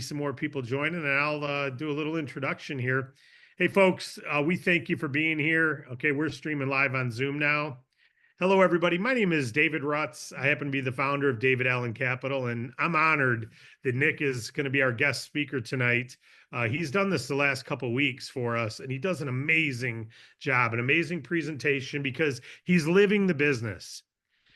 some more people joining, and I'll do a little introduction here. Hey, folks, we thank you for being here. Okay, we're streaming live on Zoom now. Hello, everybody. My name is David Rutz. I happen to be the founder of David Allen Capital, and I'm honored that Nick is going to be our guest speaker tonight. He's done this the last couple of weeks for us, and he does an amazing job, an amazing presentation because he's living the business.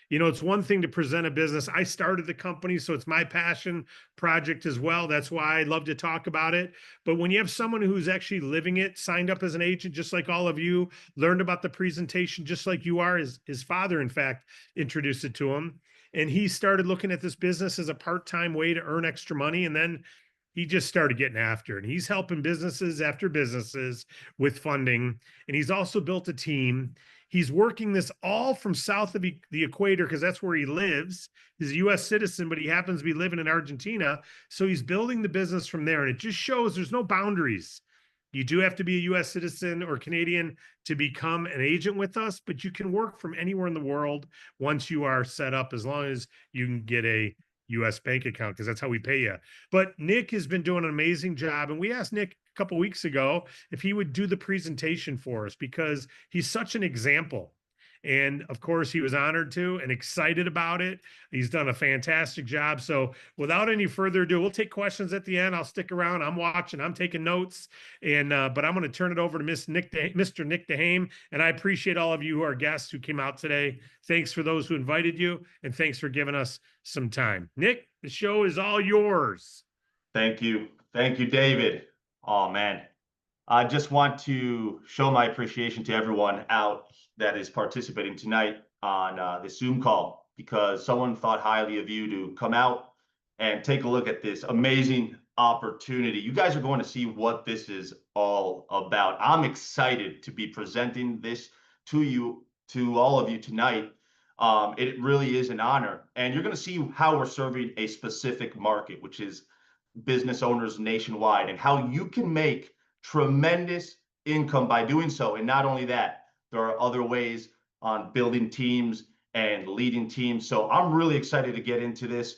You know, it's one thing to present a business. I started the company, so it's my passion project as well. That's why I love to talk about it. But when you have someone who's actually living it, signed up as an agent, just like all of you, learned about the presentation, just like you are, his father, in fact, introduced it to him. And he started looking at this business as a part-time way to earn extra money. And then he just started getting after it. And he's helping businesses after businesses with funding. And he's also built a team. He's working this all from south of the equator because that's where he lives. He's a US citizen, but he happens to be living in Argentina. So he's building the business from there. And it just shows there's no boundaries. You do have to be a US citizen or Canadian to become an agent with us, but you can work from anywhere in the world once you are set up, as long as you can get a US bank account, because that's how we pay you. But Nick has been doing an amazing job. And we asked Nick a couple weeks ago if he would do the presentation for us because he's such an example. And of course, he was honored to and excited about it. He's done a fantastic job. So, without any further ado, we'll take questions at the end. I'll stick around. I'm watching. I'm taking notes. And but I'm going to turn it over to Mr. Nick DeHame. And I appreciate all of you who are guests who came out today. Thanks for those who invited you, and thanks for giving us some time. Nick, the show is all yours. Thank you. Thank you, David. Oh, man. I just want to show my appreciation to everyone out that is participating tonight on this Zoom call because someone thought highly of you to come out and take a look at this amazing opportunity. You guys are going to see what this is all about. I'm excited to be presenting this to you, to all of you tonight. It really is an honor. And you're going to see how we're serving a specific market, which is business owners nationwide, and how you can make tremendous income by doing so. And not only that, there are other ways on building teams and leading teams. So I'm really excited to get into this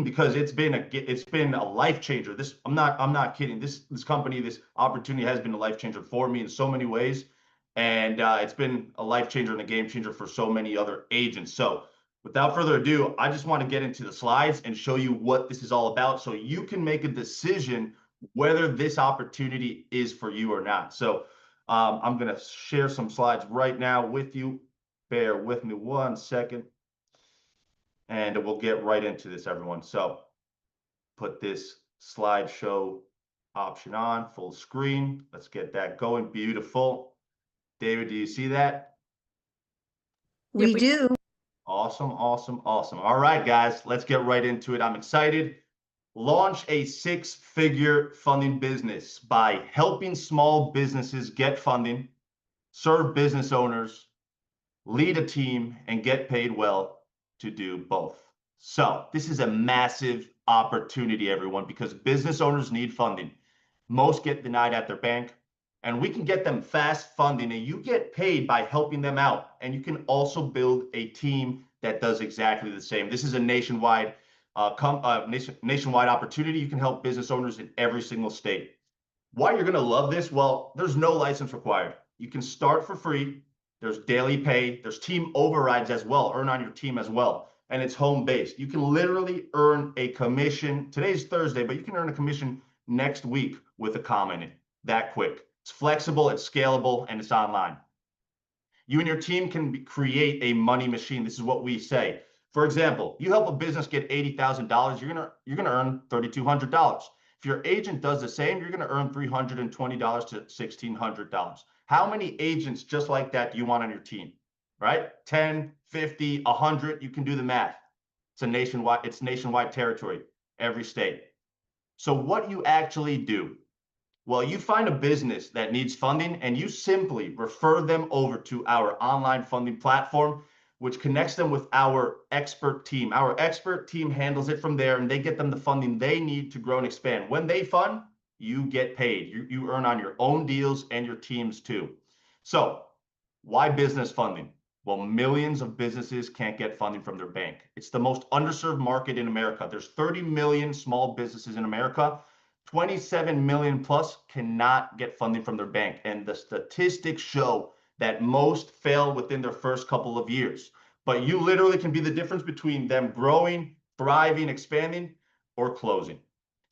because it's been a life changer. I'm not kidding. This company, this opportunity has been a life changer for me in so many ways. And it's been a life changer and a game changer for so many other agents. So without further ado, I just want to get into the slides and show you what this is all about so you can make a decision whether this opportunity is for you or not. So I'm going to share some slides right now with you. Bear with me 1 second. And we'll get right into this, everyone. So put this slideshow option on, full screen. Let's get that going. Beautiful. David, do you see that? We do. Awesome, awesome, awesome. All right, guys, let's get right into it. I'm excited. Launch a six-figure funding business by helping small businesses get funding, serve business owners, lead a team, and get paid well to do both. So this is a massive opportunity, everyone, because business owners need funding. Most get denied at their bank, and we can get them fast funding, and you get paid by helping them out. And you can also build a team that does exactly the same. This is a nationwide opportunity. You can help business owners in every single state. Why you're going to love this? Well, there's no license required. You can start for free. There's daily pay. There's team overrides as well. Earn on your team as well. And it's home-based. You can literally earn a commission. Today's Thursday, but you can earn a commission next week with a comment that quick. It's flexible, it's scalable, and it's online. You and your team can create a money machine. This is what we say. For example, you help a business get $80,000, you're gonna earn $3,200. If your agent does the same, you're gonna earn $320 to $1,600. How many agents just like that do you want on your team? Right? 10, 50, 100, you can do the math. It's nationwide territory, every state. So what you actually do, well, you find a business that needs funding and you simply refer them over to our online funding platform, which connects them with our expert team. Our expert team handles it from there and they get them the funding they need to grow and expand. When they fund, you get paid. You earn on your own deals and your teams too. So why business funding? Well, millions of businesses can't get funding from their bank. It's the most underserved market in America. There's 30 million small businesses in America. 27 million plus cannot get funding from their bank. And the statistics show that most fail within their first couple of years. But you literally can be the difference between them growing, thriving, expanding, or closing.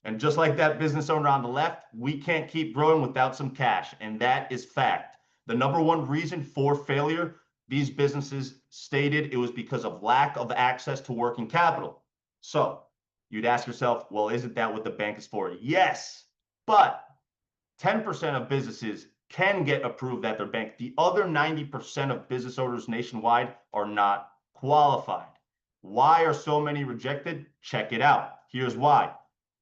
And just like that business owner on the left, we can't keep growing without some cash. And that is fact. The number one reason for failure, these businesses stated it was because of lack of access to working capital. So you'd ask yourself, well, isn't that what the bank is for? Yes, but 10% of businesses can get approved at their bank. The other 90% of business owners nationwide are not qualified. Why are so many rejected? Check it out. Here's why.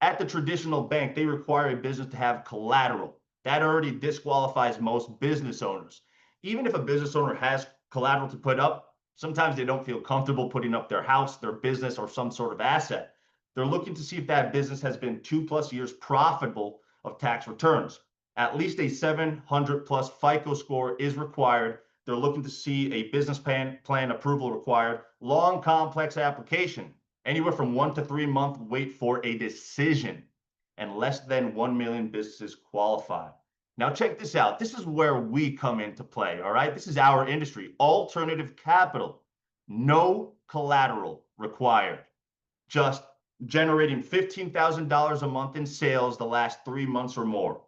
At the traditional bank, they require a business to have collateral. That already disqualifies most business owners. Even if a business owner has collateral to put up, sometimes they don't feel comfortable putting up their house, their business, or some sort of asset. They're looking to see if that business has been 2+ years profitable of tax returns. At least a 700 plus FICO score is required. They're looking to see a business plan approval required. Long, complex application, anywhere from 1 to 3 month wait for a decision, and less than 1 million businesses qualify. Now check this out. This is where we come into play, all right? This is our industry, alternative capital. No collateral required. Just generating $15,000 a month in sales the last 3 months or more.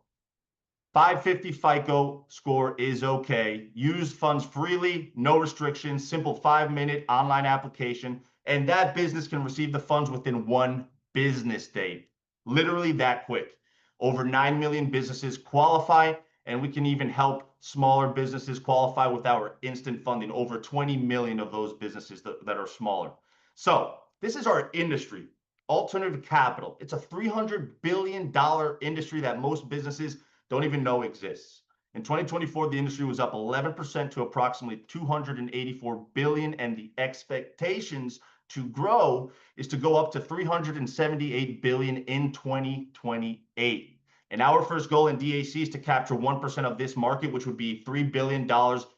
550 FICO score is okay. Use funds freely, no restrictions, simple 5-minute online application, and that business can receive the funds within 1 business day. Literally that quick. Over 9 million businesses qualify, and we can even help smaller businesses qualify with our instant funding. Over 20 million of those businesses that are smaller. So this is our industry, alternative capital. It's a $300 billion industry that most businesses don't even know exists. In 2024, the industry was up 11% to approximately $284 billion, and the expectations to grow is to go up to $378 billion in 2028. And our first goal in DAC is to capture 1% of this market, which would be $3 billion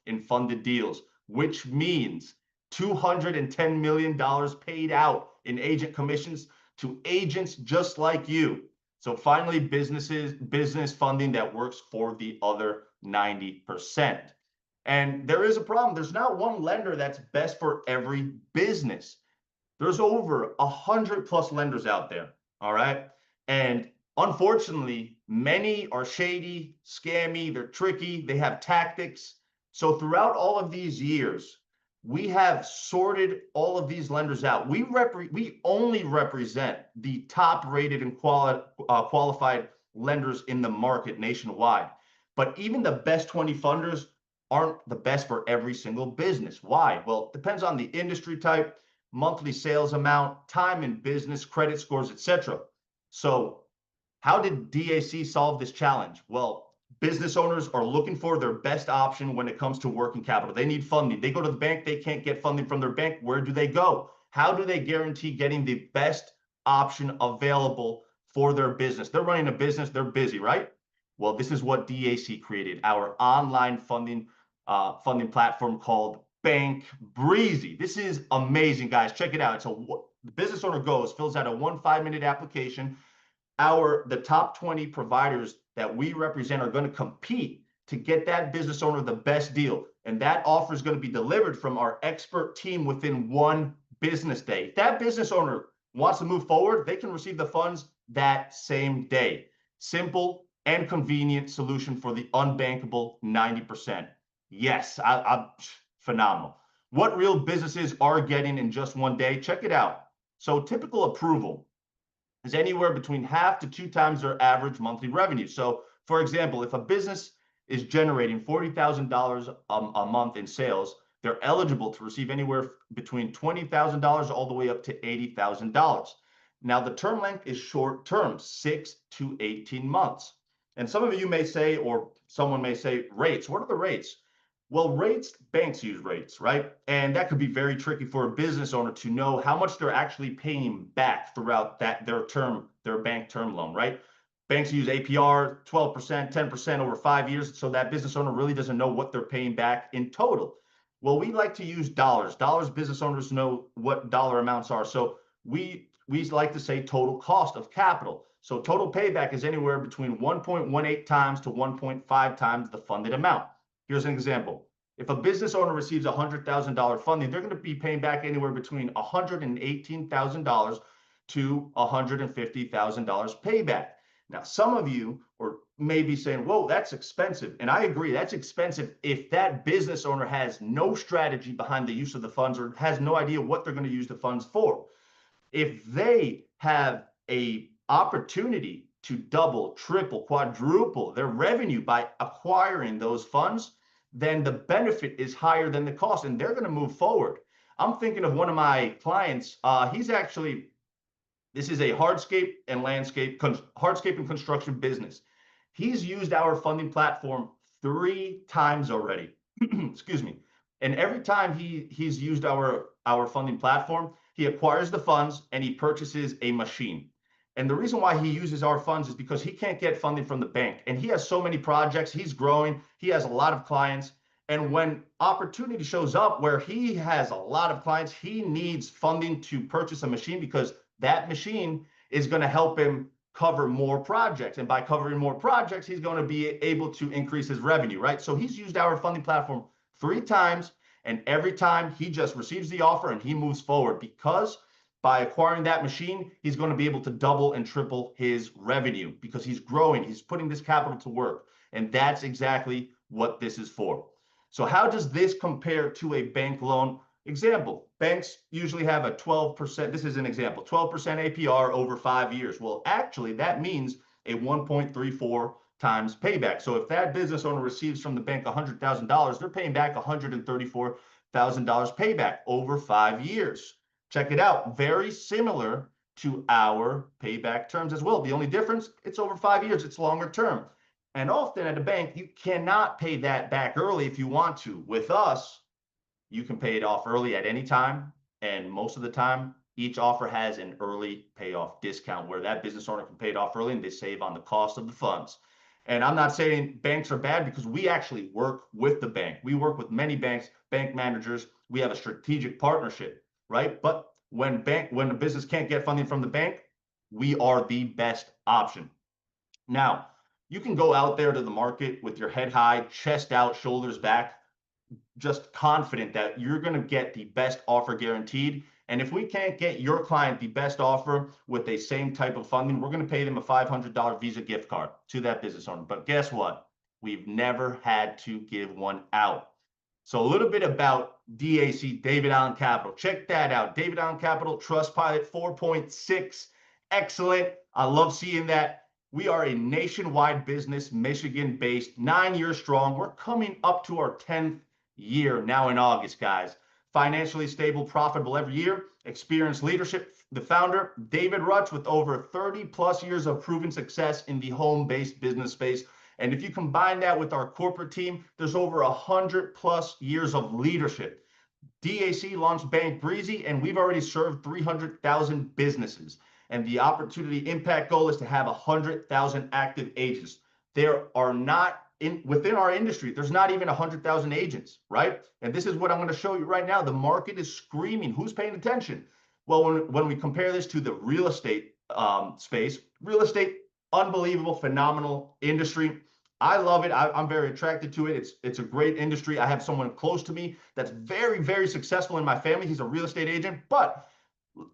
in funded deals, which means $210 million paid out in agent commissions to agents just like you. So finally, business funding that works for the other 90%. And there is a problem. There's not one lender that's best for every business. There's over 100 plus lenders out there, all right? And unfortunately, many are shady, scammy, they're tricky, they have tactics. So throughout all of these years, we have sorted all of these lenders out. We only represent the top rated and qualified lenders in the market nationwide. But even the best 20 funders aren't the best for every single business. Why? Well, it depends on the industry type, monthly sales amount, time in business, credit scores, etc. So how did DAC solve this challenge? Well, business owners are looking for their best option when it comes to working capital. They need funding. They go to the bank, they can't get funding from their bank. Where do they go? How do they guarantee getting the best option available for their business? They're running a business, they're busy, right? Well, this is what DAC created, our online funding platform called Bank Breezy. This is amazing, guys. Check it out. The business owner goes, fills out a 5-minute application. The top 20 providers that we represent are going to compete to get that business owner the best deal. And that offer is going to be delivered from our expert team within 1 business day. If that business owner wants to move forward, they can receive the funds that same day. Simple and convenient solution for the unbankable 90%. Yes, I'm phenomenal. What real businesses are getting in just 1 day? Check it out. So typical approval is anywhere between half to 2 times their average monthly revenue. So for example, if a business is generating $40,000 a month in sales, they're eligible to receive anywhere between $20,000 all the way up to $80,000. Now the term length is short term, 6 to 18 months. And some of you may say, or someone may say, rates. What are the rates? Well, rates, banks use rates, right? And that could be very tricky for a business owner to know how much they're actually paying back throughout their bank term loan, right? Banks use APR, 12%, 10% over 5 years. So that business owner really doesn't know what they're paying back in total. Well, we like to use dollars. Business owners know what dollar amounts are. So we like to say total cost of capital. So total payback is anywhere between 1.18 times to 1.5 times the funded amount. Here's an example. If a business owner receives $100,000 funding, they're going to be paying back anywhere between $118,000 to $150,000 payback. Now, some of you may be saying, whoa, that's expensive. And I agree, that's expensive if that business owner has no strategy behind the use of the funds or has no idea what they're going to use the funds for. If they have a opportunity to double, triple, quadruple their revenue by acquiring those funds, then the benefit is higher than the cost, and they're going to move forward. I'm thinking of one of my clients. This is a hardscape and construction business. He's used our funding platform 3 times already. Excuse me. And every time he's used our funding platform, he acquires the funds and he purchases a machine. And the reason why he uses our funds is because he can't get funding from the bank. And he has so many projects, he's growing, he has a lot of clients. And when opportunity shows up where he has a lot of clients, he needs funding to purchase a machine because that machine is going to help him cover more projects. And by covering more projects, he's going to be able to increase his revenue, right? So he's used our funding platform 3 times. And every time he just receives the offer and he moves forward because by acquiring that machine, he's going to be able to double and triple his revenue because he's growing. He's putting this capital to work. And that's exactly what this is for. So how does this compare to a bank loan? Example, banks usually have a 12%. This is an example, 12% APR over 5 years. Well, actually, that means a 1.34 times payback. So if that business owner receives from the bank $100,000, they're paying back $134,000 payback over 5 years. Check it out. Very similar to our payback terms as well. The only difference, it's over 5 years. It's longer term. And often at a bank, you cannot pay that back early if you want to. With us, you can pay it off early at any time. And most of the time, each offer has an early payoff discount where that business owner can pay it off early and they save on the cost of the funds. And I'm not saying banks are bad because we actually work with the bank. We work with many banks, bank managers. We have a strategic partnership, right? But when a business can't get funding from the bank, we are the best option. Now, you can go out there to the market with your head high, chest out, shoulders back, just confident that you're going to get the best offer guaranteed. And if we can't get your client the best offer with the same type of funding, we're going to pay them a $500 Visa gift card to that business owner. But guess what? We've never had to give one out. So a little bit about DAC, David Allen Capital. Check that out. David Allen Capital, Trustpilot 4.6. Excellent. I love seeing that. We are a nationwide business, Michigan-based, 9 years strong. We're coming up to our 10th year now in August, guys. Financially stable, profitable every year. Experienced leadership. The founder, David Rutz, with over 30 plus years of proven success in the home-based business space. And if you combine that with our corporate team, there's over 100 plus years of leadership. DAC launched Bank Breezy, and we've already served 300,000 businesses. And the opportunity impact goal is to have 100,000 active agents. There are not, within our industry, there's not even 100,000 agents, right? And this is what I'm going to show you right now. The market is screaming. Who's paying attention? Well, when we compare this to the real estate space, real estate, unbelievable, phenomenal industry. I love it. I'm very attracted to it. It's a great industry. I have someone close to me that's very, very successful in my family. He's a real estate agent. But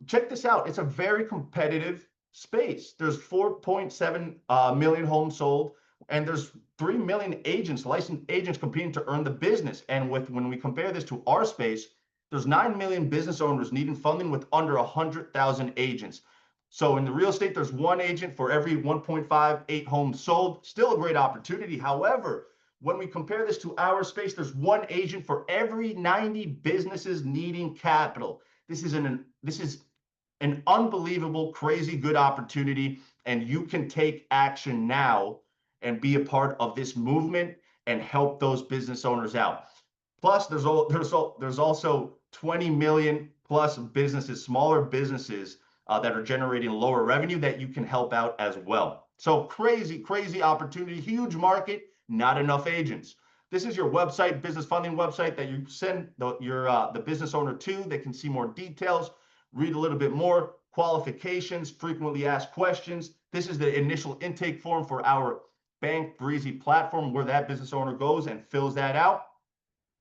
check this out. It's a very competitive space. There's 4.7 million homes sold, and there's 3 million agents, licensed agents competing to earn the business. And when we compare this to our space, there's 9 million business owners needing funding with under 100,000 agents. So in the real estate, there's 1 agent for every 1.58 homes sold. Still a great opportunity. However, when we compare this to our space, there's 1 agent for every 90 businesses needing capital. This is an unbelievable, crazy good opportunity, and you can take action now and be a part of this movement and help those business owners out. Plus, there's also 20 million plus businesses, smaller businesses that are generating lower revenue that you can help out as well. So crazy, crazy opportunity, huge market, not enough agents. This is your website, business funding website that you send the business owner to. They can see more details, read a little bit more, qualifications, frequently asked questions, This is the initial intake form for our Bank Breezy platform where that business owner goes and fills that out.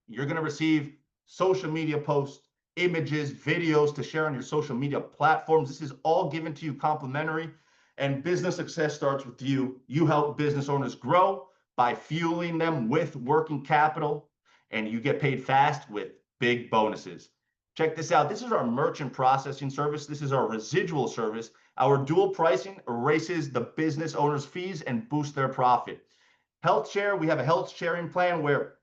You're going to receive social media posts, images, videos to share on your social media platforms. This is all given to you complimentary, and business success starts with you. You help business owners grow by fueling them with working capital, and you get paid fast with big bonuses. Check this out. This is our merchant processing service. This is our residual service. Our dual pricing erases the business owner's fees and boosts their profit. Health share, we have a health sharing plan where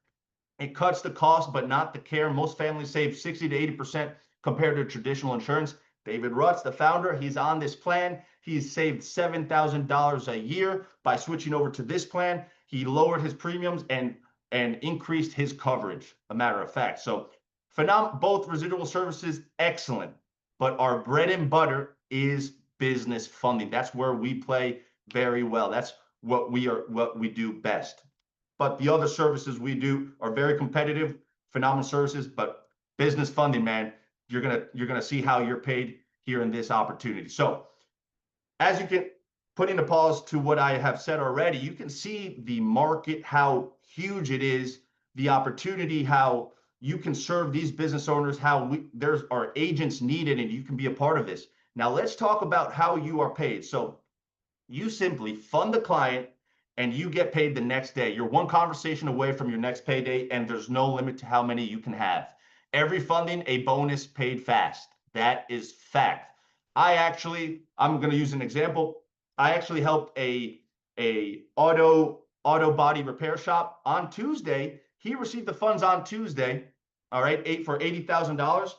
it cuts the cost, but not the care. Most families save 60 to 80% compared to traditional insurance. David Rutz, the founder, he's on this plan. He's saved $7,000 a year by switching over to this plan. He lowered his premiums and increased his coverage, a matter of fact. So both residual services, excellent. But our bread and butter is business funding. That's where we play very well. That's what we do best. But the other services we do are very competitive, phenomenal services. But business funding, man, you're gonna see how you're paid here in this opportunity. So as you can put in a pause to what I have said already, you can see the market, how huge it is, the opportunity, how you can serve these business owners, how there's our agents needed, and you can be a part of this. Now let's talk about how you are paid. So you simply fund the client and you get paid the next day. You're one conversation away from your next payday, and there's no limit to how many you can have. Every funding, a bonus paid fast. That is fact. I'm going to use an example. I actually helped a auto body repair shop on Tuesday. He received the funds on Tuesday, all right, for $80,000.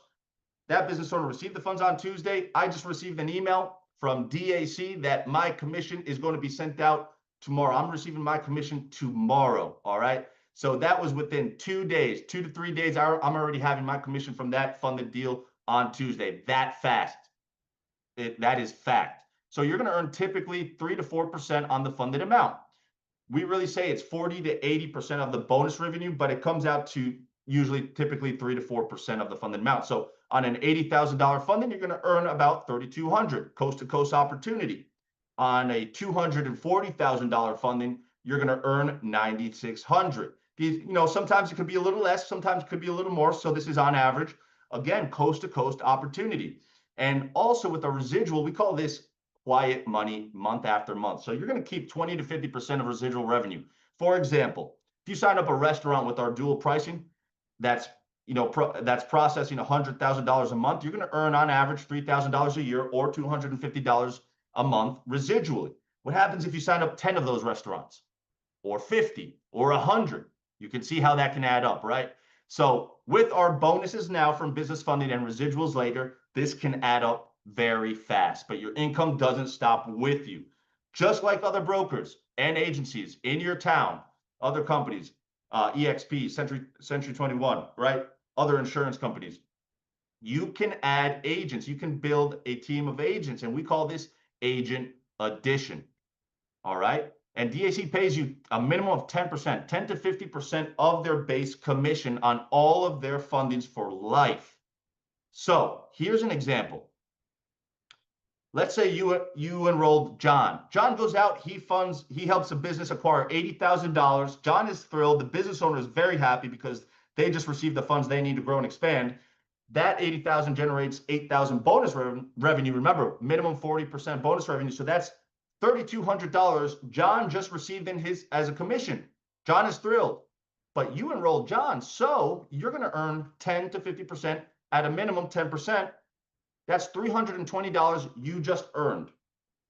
That business owner received the funds on Tuesday. I just received an email from DAC that my commission is going to be sent out tomorrow. I'm receiving my commission tomorrow, all right? So that was within 2 days, 2 to 3 days. I'm already having my commission from that funded deal on Tuesday. That fast. That is fact. So you're going to earn typically 3 to 4% on the funded amount. We really say it's 40 to 80% of the bonus revenue, but it comes out to usually typically 3 to 4% of the funded amount. So on an $80,000 funding, you're going to earn about $3,200, coast to coast opportunity. On a $240,000 funding, you're going to earn $9,600. These, sometimes it could be a little less, sometimes it could be a little more. So this is on average, again, coast to coast opportunity. And also with a residual, we call this quiet money month after month. So you're going to keep 20 to 50% of residual revenue. For example, if you sign up a restaurant with our dual pricing, that's processing $100,000 a month, you're going to earn on average $3,000 a year or $250 a month residually. What happens if you sign up 10 of those restaurants or 50 or 100? You can see how that can add up, right? So with our bonuses now from business funding and residuals later, this can add up very fast, but your income doesn't stop with you. Just like other brokers and agencies in your town, other companies, EXP, Century 21, right? Other insurance companies. You can add agents. You can build a team of agents, and we call this agent addition. All right. And DAC pays you a minimum of 10%, 10 to 50% of their base commission on all of their fundings for life. So here's an example. Let's say you enrolled John. John goes out, he helps a business acquire $80,000. John is thrilled. The business owner is very happy because they just received the funds they need to grow and expand. That $80,000 generates $8,000 bonus revenue. Remember, minimum 40% bonus revenue. So that's $3,200 John just received as a commission. John is thrilled, but you enrolled John, so you're going to earn 10 to 50% at a minimum 10%. That's $320 you just earned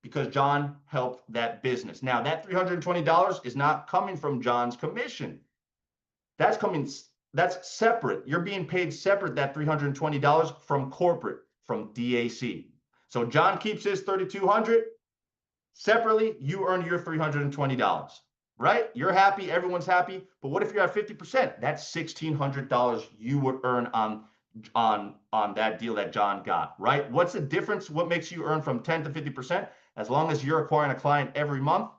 because John helped that business. Now that $320 is not coming from John's commission. That's separate. You're being paid separate, that $320 from corporate, from DAC. So John keeps his $3,200. Separately, you earn your $320, right? You're happy, everyone's happy. But what if you're at 50%? That's $1,600 you would earn on that deal that John got, right? What's the difference? What makes you earn from 10 to 50%? As long as you're acquiring a client every month,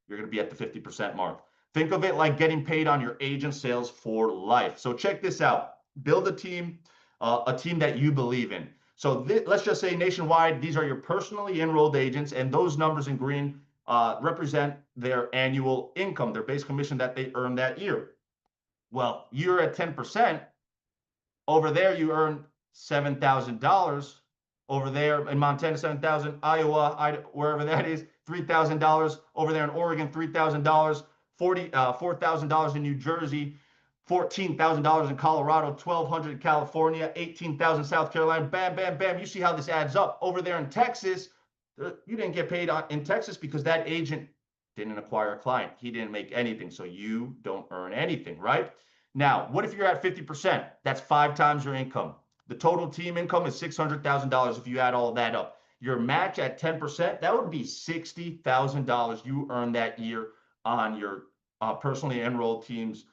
you're going to be at the 50% mark. Think of it like getting paid on your agent sales for life. So check this out. Build a team that you believe in. So let's just say nationwide, these are your personally enrolled agents, and those numbers in green represent their annual income, their base commission that they earn that year. Well, you're at 10%. Over there, you earn $7,000. Over there in Montana, 7,000. Iowa, wherever that is, $3,000. Over there in Oregon, $3,000. $4,000 in New Jersey, $14,000 in Colorado, $1,200 in California, $18,000 South Carolina. Bam, bam, bam. You see how this adds up. Over there in Texas, you didn't get paid in Texas because that agent didn't acquire a client. He didn't make anything, so you don't earn anything, right? Now, what if you're at 50%? That's 5 times your income. The total team income is $600,000 if you add all of that up. Your match at 10%, that would be $60,000 you earn that year on your personally enrolled team's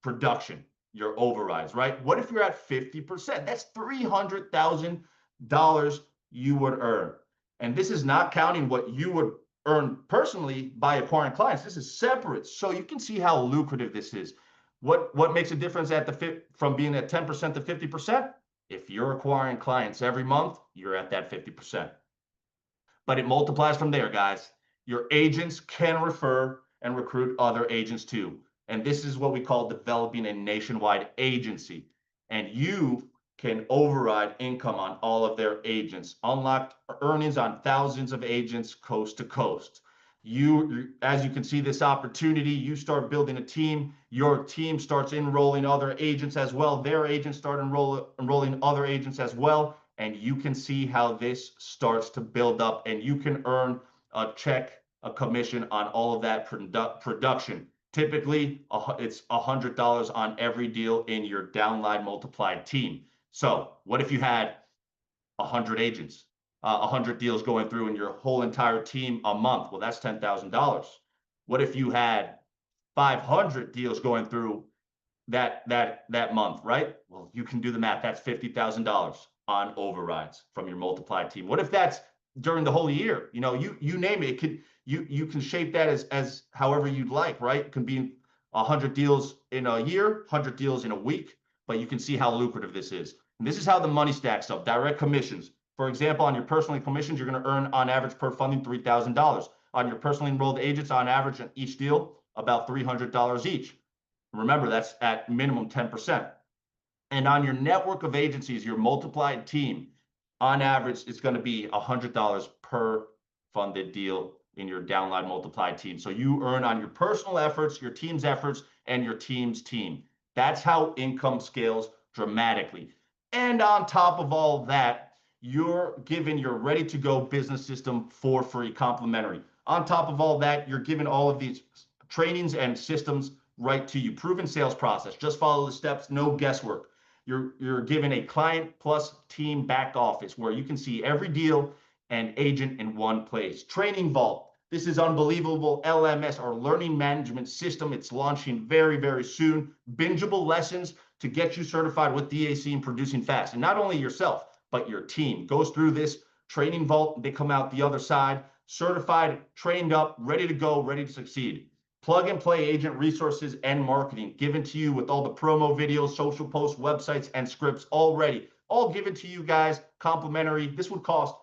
production, your overrides, right? What if you're at 50%? That's $300,000 you would earn. And this is not counting what you would earn personally by acquiring clients. This is separate. So you can see how lucrative this is. What makes a difference from being at 10% to 50%? If you're acquiring clients every month, you're at that 50%. But it multiplies from there, guys. Your agents can refer and recruit other agents too. And this is what we call developing a nationwide agency. And you can override income on all of their agents, unlock earnings on thousands of agents coast to coast. As you can see this opportunity, you start building a team, your team starts enrolling other agents as well, their agents start enrolling other agents as well, and you can see how this starts to build up, and you can earn a check, a commission on all of that production. Typically, it's $100 on every deal in your downline multiplied team. So what if you had 100 agents? 100 deals going through in your whole entire team a month? Well, that's $10,000. What if you had 500 deals going through that month, right? Well, you can do the math. That's $50,000 on overrides from your multiplied team. What if that's during the whole year? You know, you name it. You can shape that as however you'd like, right? It can be 100 deals in a year, 100 deals in a week, but you can see how lucrative this is. And this is how the money stacks up. Direct commissions. For example, on your personal commissions, you're going to earn on average per funding $3,000. On your personally enrolled agents, on average, on each deal, about $300 each. Remember, that's at minimum 10%. And on your network of agencies, your multiplied team, on average, it's going to be $100 per funded deal in your downline multiplied team. So you earn on your personal efforts, your team's efforts, and your team's team. That's how income scales dramatically. And on top of all that, you're given your ready-to-go business system for free, complimentary. On top of all that, you're given all of these trainings and systems right to you. Proven sales process. Just follow the steps, no guesswork. You're given a client plus team back office where you can see every deal and agent in one place. Training Vault. This is unbelievable. LMS, our learning management system. It's launching very, very soon. Bingeable lessons to get you certified with DAC and producing fast. And not only yourself, but your team goes through this Training Vault. They come out the other side, certified, trained up, ready to go, ready to succeed. Plug and play agent resources and marketing given to you with all the promo videos, social posts, websites, and scripts already, all given to you guys, complimentary. This would cost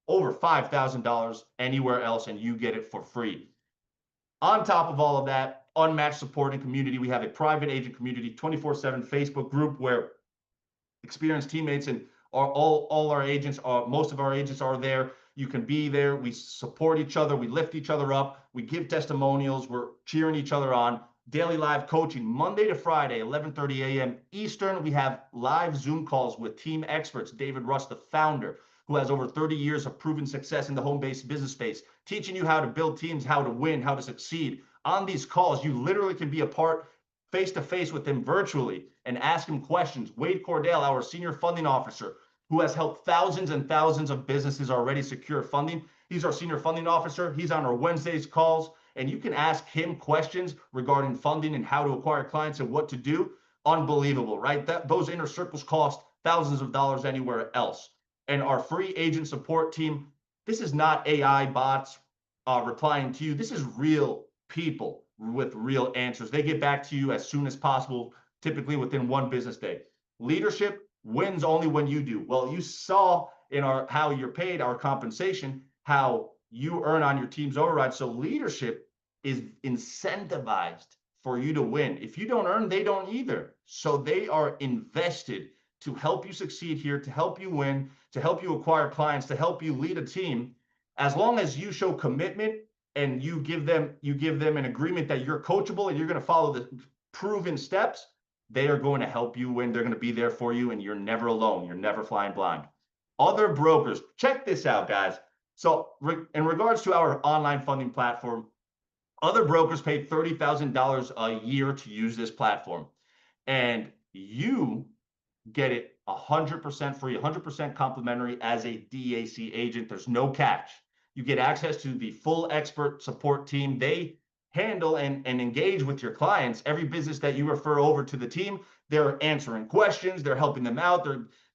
over $5,000 anywhere else, and you get it for free. On top of all of that, unmatched support and community. We have a private agent community, 24/7 Facebook group where experienced teammates and all our agents are, most of our agents are there. You can be there. We support each other. We lift each other up. We give testimonials. We're cheering each other on. Daily live coaching, Monday to Friday, 11:30 a.m. Eastern. We have live Zoom calls with team experts. David Russ, the founder, who has over 30 years of proven success in the home-based business space, teaching you how to build teams, how to win, how to succeed. On these calls, you literally can be a part face-to-face with him virtually and ask him questions. Wade Cordell, our senior funding officer, who has helped thousands and thousands of businesses already secure funding. He's our senior funding officer. He's on our Wednesdays calls, and you can ask him questions regarding funding and how to acquire clients and what to do. Unbelievable, right? Those inner circles cost thousands of dollars anywhere else. And our free agent support team, this is not AI bots replying to you. This is real people with real answers. They get back to you as soon as possible, typically within one business day. Leadership, wins only when you do. Well, you saw in our how you're paid, our compensation, how you earn on your team's override. So leadership is incentivized for you to win. If you don't earn, they don't either. So they are invested to help you succeed here, to help you win, to help you acquire clients, to help you lead a team. As long as you show commitment and you give them an agreement that you're coachable and you're going to follow the proven steps, they are going to help you win. They're going to be there for you, and you're never alone. You're never flying blind. Other brokers, check this out, guys. So in regards to our online funding platform, other brokers pay $30,000 a year to use this platform, and you get it 100% free, 100% complimentary as a DAC agent. There's no catch. You get access to the full expert support team. They handle and engage with your clients. Every business that you refer over to the team, they're answering questions, they're helping them out,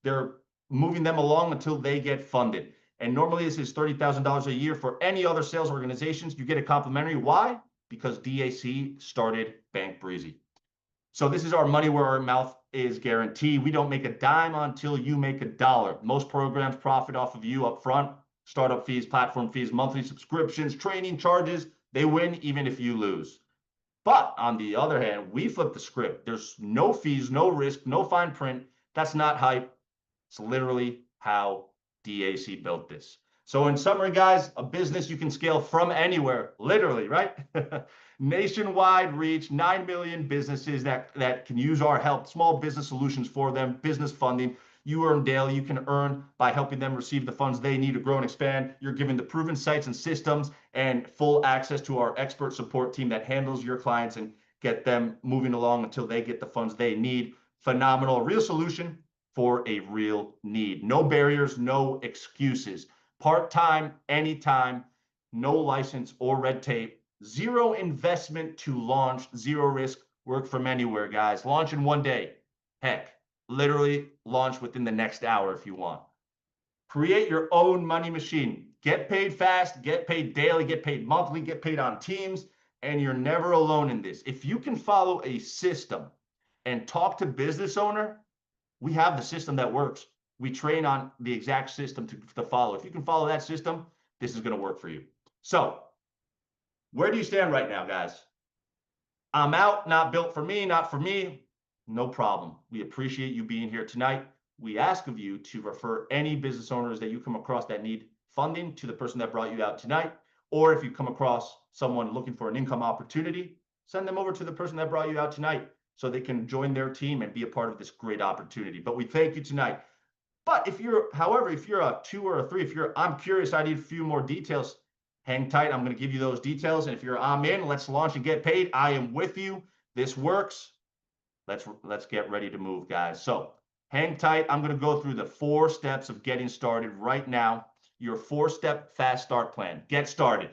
they're moving them along until they get funded. And normally this is $30,000 a year. For any other sales organizations, you get a complimentary. Why? Because DAC started Bank Breezy. So this is our money where our mouth is guaranteed. We don't make a dime until you make a dollar. Most programs profit off of you up front. Startup fees, platform fees, monthly subscriptions, training charges. They win even if you lose. But on the other hand, we flip the script. There's no fees, no risk, no fine print. That's not hype. It's literally how DAC built this. So in summary, guys, a business you can scale from anywhere, literally, right? Nationwide reach, 9 million businesses that can use our help, small business solutions for them, business funding. You earn daily. You can earn by helping them receive the funds they need to grow and expand. You're given the proven sites and systems and full access to our expert support team that handles your clients and get them moving along until they get the funds they need. Phenomenal, real solution for a real need. No barriers, no excuses. Part-time, anytime, no license or red tape, zero investment to launch, zero risk, work from anywhere, guys. Launch in one day. Heck, literally launch within the next hour if you want. Create your own money machine. Get paid fast, get paid daily, get paid monthly, get paid on teams, and you're never alone in this. If you can follow a system and talk to business owner, we have the system that works. We train on the exact system to follow. If you can follow that system, this is going to work for you. So where do you stand right now, guys? I'm out, not built for me, not for me. No problem. We appreciate you being here tonight. We ask of you to refer any business owners that you come across that need funding to the person that brought you out tonight. Or if you come across someone looking for an income opportunity, send them over to the person that brought you out tonight so they can join their team and be a part of this great opportunity. But we thank you tonight. But if you're, however, if you're a 2 or a 3, if you're, I'm curious, I need a few more details, hang tight. I'm going to give you those details. And if you're, I'm in, let's launch and get paid. I am with you. This works. Let's get ready to move, guys. So hang tight. I'm going to go through the 4 steps of getting started right now. Your 4-step fast start plan. Get started.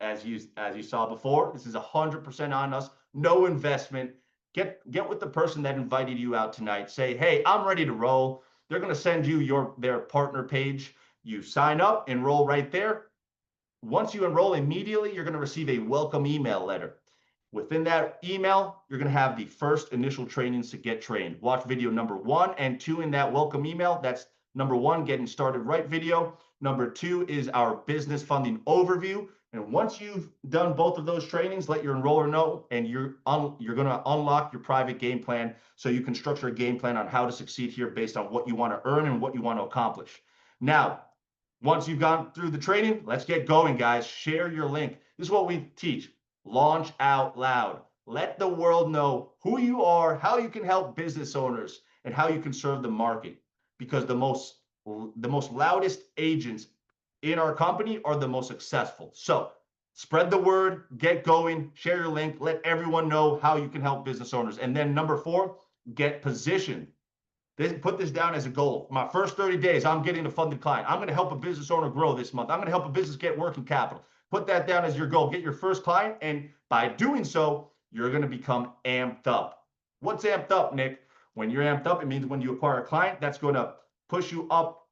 As you saw before, this is 100% on us. No investment. Get with the person that invited you out tonight. Say, hey, I'm ready to roll. They're going to send you their partner page. You sign up, enroll right there. Once you enroll, immediately you're going to receive a welcome email letter. Within that email, you're going to have the first initial trainings to get trained. Watch video number 1 and 2 in that welcome email. That's number 1, getting started right video. Number 2 is our business funding overview. And once you've done both of those trainings, let your enroller know, and you're going to unlock your private game plan so you can structure a game plan on how to succeed here based on what you want to earn and what you want to accomplish. Now, once you've gone through the training, let's get going, guys. Share your link. This is what we teach. Launch out loud. Let the world know who you are, how you can help business owners, and how you can serve the market. Because the most loudest agents in our company are the most successful. So spread the word, get going, share your link, let everyone know how you can help business owners. And then number 4, get positioned. Put this down as a goal. My first 30 days, I'm getting a funded client. I'm going to help a business owner grow this month. I'm going to help a business get working capital. Put that down as your goal. Get your first client. And by doing so, you're going to become amped up. What's amped up, Nick? When you're amped up, it means when you acquire a client, that's going to push you up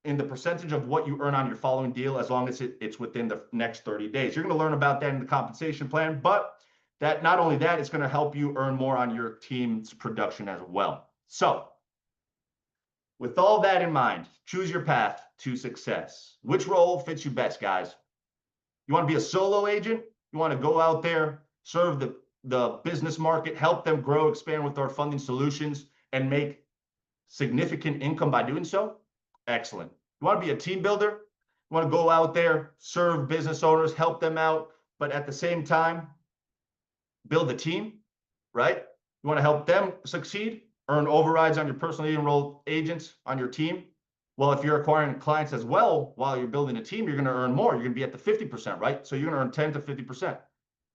in the percentage of what you earn on your following deal, as long as it's within the next 30 days. You're going to learn about that in the compensation plan, but that not only that, it's going to help you earn more on your team's production as well. So with all that in mind, choose your path to success. Which role fits you best, guys? You want to be a solo agent? You want to go out there, serve the business market, help them grow, expand with our funding solutions, and make significant income by doing so? Excellent. You want to be a team builder? You want to go out there, serve business owners, help them out, but at the same time, build a team, right? You want to help them succeed, earn overrides on your personally enrolled agents on your team. Well, if you're acquiring clients as well while you're building a team, you're going to earn more. You're going to be at the 50%, right? So you're going to earn 10 to 50%.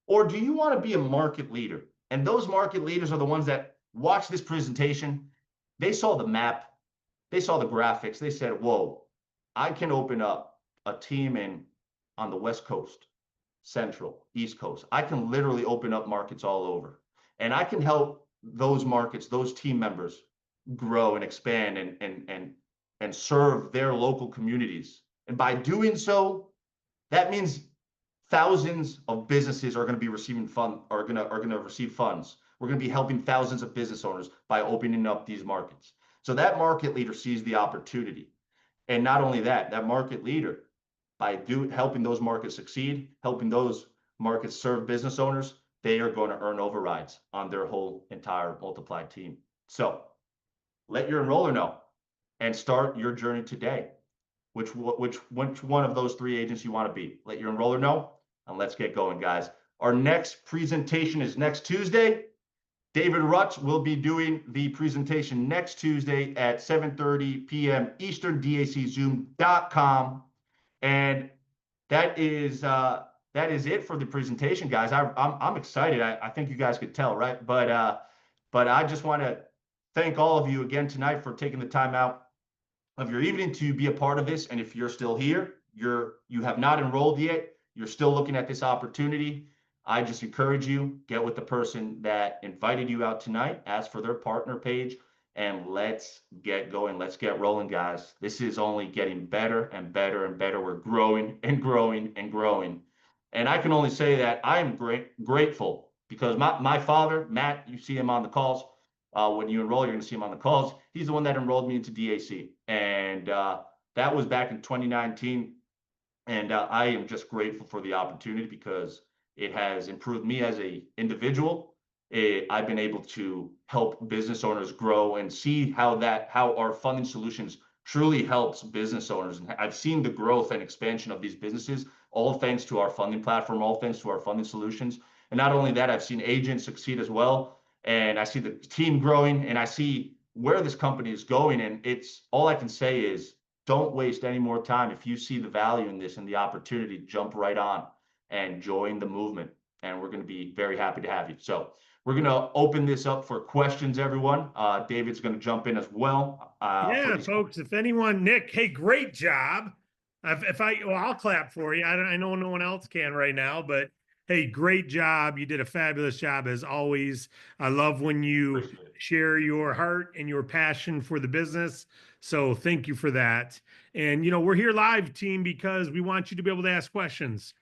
Or do you want to be a market leader? And those market leaders are the ones that watch this presentation. They saw the map. They saw the graphics. They said, whoa, I can open up a team on the West Coast, Central, East Coast. I can literally open up markets all over. And I can help those markets, those team members grow and expand and serve their local communities. And by doing so, that means thousands of businesses are going to be receiving are going to receive funds. We're going to be helping thousands of business owners by opening up these markets. So that market leader sees the opportunity. And not only that, that market leader, by helping those markets succeed, helping those markets serve business owners, they are going to earn overrides on their whole entire multiplied team. So let your enroller know and start your journey today. Which one of those three agents you want to be. Let your enroller know, and let's get going, guys. Our next presentation is next Tuesday. David Rutz will be doing the presentation next Tuesday at 7:30 p.m. Eastern, daczoom.com. And that is it for the presentation, guys. I'm excited. I think you guys could tell, right? But I just want to thank all of you again tonight for taking the time out of your evening to be a part of this. And if you're still here, you have not enrolled yet, you're still looking at this opportunity, I just encourage you, get with the person that invited you out tonight, ask for their partner page, and let's get going. Let's get rolling, guys. This is only getting better and better and better. We're growing and growing and growing. And I can only say that I am grateful because my father, Matt, you see him on the calls. When you enroll, you're going to see him on the calls. He's the one that enrolled me into DAC. And that was back in 2019. And I am just grateful for the opportunity because it has improved me as an individual. I've been able to help business owners grow and see how our funding solutions truly helps business owners. And I've seen the growth and expansion of these businesses, all thanks to our funding platform, all thanks to our funding solutions. And not only that, I've seen agents succeed as well. And I see the team growing and I see where this company is going. And it's all I can say is don't waste any more time. If you see the value in this and the opportunity, jump right on and join the movement. And we're going to be very happy to have you. So we're going to open this up for questions, everyone. David's going to jump in as well. Yeah, folks, if anyone, Nick, hey, great job. I'll clap for you. I know no one else can right now, but hey, great job. You did a fabulous job as always. I love when you share your heart and your passion for the business. So thank you for that. And, we're here live, team, because we want you to be able to ask questions.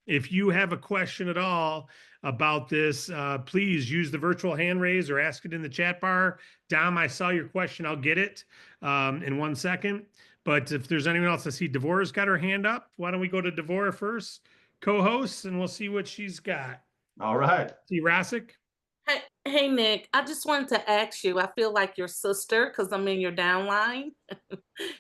If you have a question at all about this, please use the virtual hand raise or ask it in the chat bar. Dom, I saw your question. I'll get it in 1 second. But if there's anyone else, I see Devorah's got her hand up. Why don't we go to Devorah first, co-host, and we'll see what she's got. All right. See Rasik? Hey, Nick, I just wanted to ask you, I feel like your sister because I'm in your downline.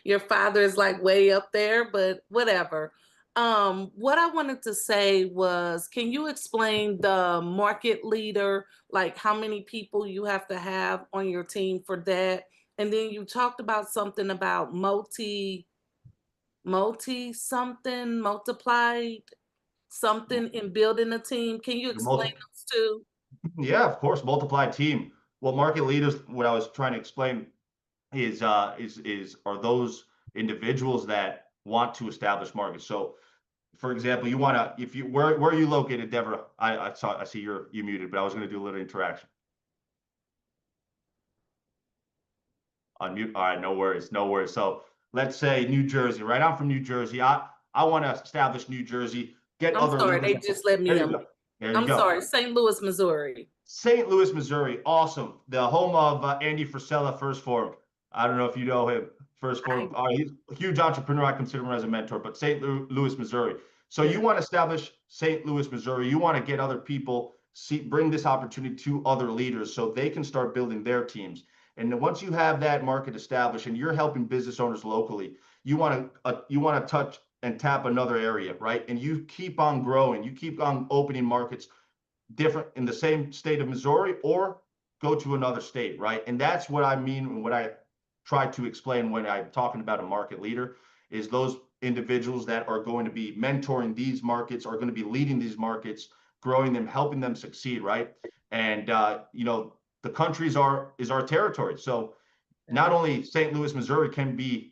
Your father is like way up there, but whatever. What I wanted to say was, can you explain the market leader, like how many people you have to have on your team for that? And then you talked about something about multiplied something in building a team. Can you explain those two? Yeah, of course, multiplied team. Well, market leaders, what I was trying to explain is are those individuals that want to establish markets. So for example, you want to, where are you located, Deborah? I see you muted, but I was going to do a little interaction. Unmute. All right, no worries. So let's say New Jersey, right? I'm from New Jersey. I want to establish New Jersey. I'm sorry, they just let me know. I'm sorry, St. Louis, Missouri. St. Louis, Missouri. Awesome. The home of Andy Frisella, First Form. I don't know if you know him. First for he's a huge entrepreneur. I consider him as a mentor, but St. Louis, Missouri. So you want to establish St. Louis, Missouri. You want to get other people, bring this opportunity to other leaders so they can start building their teams. And then once you have that market established and you're helping business owners locally, you want to touch and tap another area, right? And you keep on growing. You keep on opening markets different in the same state of Missouri or go to another state, right? And that's what I mean and what I try to explain when I'm talking about a market leader is those individuals that are going to be mentoring these markets, are going to be leading these markets, growing them, helping them succeed, right? And you know, the country is our territory. So not only St. Louis, Missouri can be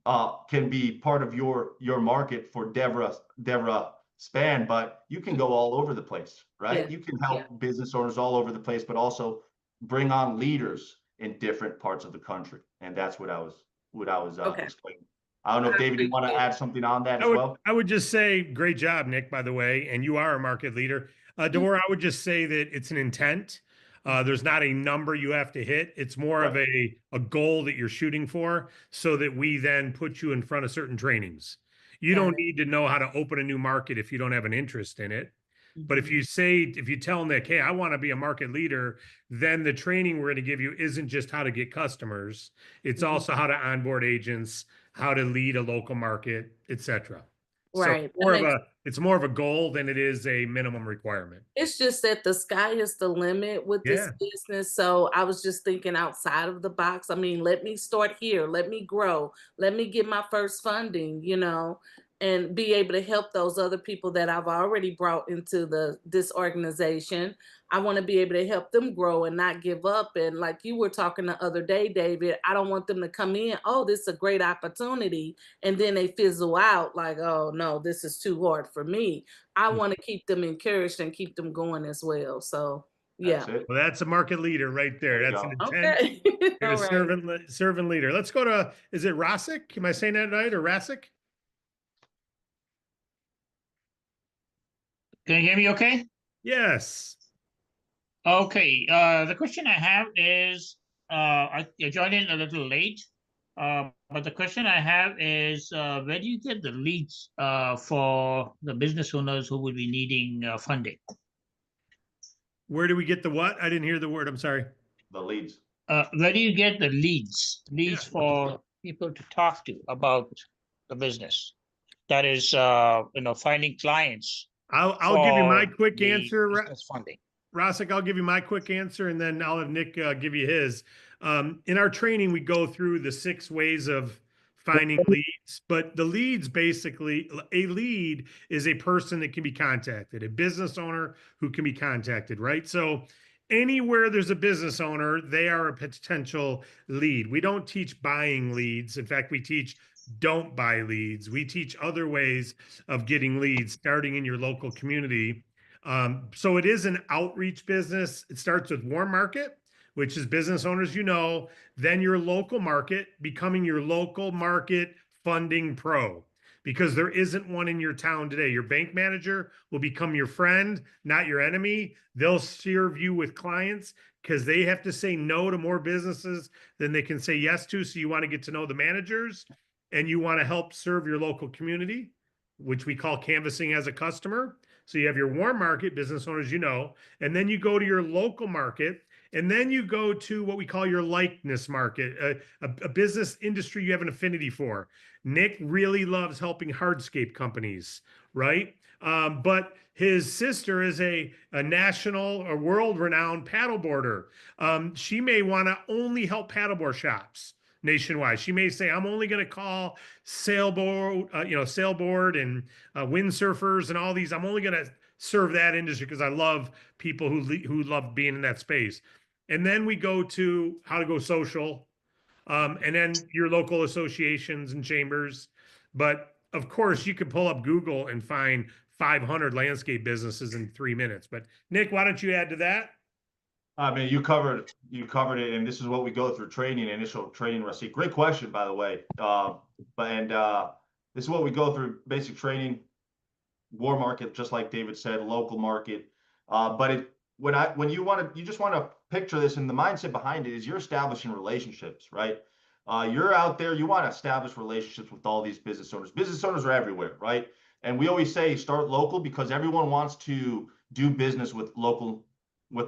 part of your market for Devra span, but you can go all over the place, right? You can help business owners all over the place, but also bring on leaders in different parts of the country. And that's what I was explaining. I don't know if David, you want to add something on that as well? I would just say, great job, Nick, by the way, and you are a market leader. Deborah, I would just say that it's an intent. There's not a number you have to hit. It's more of a goal that you're shooting for so that we then put you in front of certain trainings. You don't need to know how to open a new market if you don't have an interest in it. But if you tell Nick, hey, I want to be a market leader, then the training we're going to give you isn't just how to get customers. It's also how to onboard agents, how to lead a local market, etc. Right. So it's more of a goal than it is a minimum requirement. It's just that the sky is the limit with this business. So I was just thinking outside of the box. I mean, let me start here. Let me grow. Let me get my first funding, you know, and be able to help those other people that I've already brought into this organization. I want to be able to help them grow and not give up. And like you were talking the other day, David, I don't want them to come in, oh, this is a great opportunity. And then they fizzle out like, oh, no, this is too hard for me. I want to keep them encouraged and keep them going as well. So, yeah. Well, that's a market leader right there. That's an intent. Okay. A servant leader. Let's go to, is it Rasik? Am I saying that right? Or Rasik? Can you hear me okay? Yes. Okay, the question I have is, I joined in a little late, but the question I have is, where do you get the leads for the business owners who will be needing funding? Where do we get the what? I didn't hear the word. I'm sorry. The leads. Where do you get the leads for people to talk to about the business? That is, you know, finding clients. I'll give you my quick answer. Funding. Rasik, I'll give you my quick answer, and then I'll have Nick give you his. In our training, we go through the 6 ways of finding leads, but the leads basically, a lead is a person that can be contacted, a business owner who can be contacted, right? So anywhere there's a business owner, they are a potential lead. We don't teach buying leads. In fact, we teach don't buy leads. We teach other ways of getting leads, starting in your local community. So it is an outreach business. It starts with warm market, which is business owners, you know, then your local market, becoming your local market funding pro, because there isn't one in your town today. Your bank manager will become your friend, not your enemy. They'll serve you with clients because they have to say no to more businesses than they can say yes to. So you want to get to know the managers and you want to help serve your local community, which we call canvassing as a customer. So you have your warm market, business owners, you know, and then you go to your local market, and then you go to what we call your likeness market, a business industry you have an affinity for. Nick really loves helping hardscape companies, right? But his sister is a national or world-renowned paddleboarder. She may want to only help paddleboard shops nationwide. She may say, I'm only going to call sailboard and windsurfers and all these. I'm only going to serve that industry because I love people who love being in that space. And then we go to how to go social, and then your local associations and chambers. But of course, you can pull up Google and find 500 landscape businesses in 3 minutes. But Nick, why don't you add to that? I mean, you covered it, and this is what we go through training, initial training, Rasik. Great question, by the way. This is what we go through: basic training, war market, just like David said, local market. When you just want to picture this, and the mindset behind it is you're establishing relationships, right? You're out there, you want to establish relationships with all these business owners. Business owners are everywhere, right? And we always say start local because everyone wants to do business with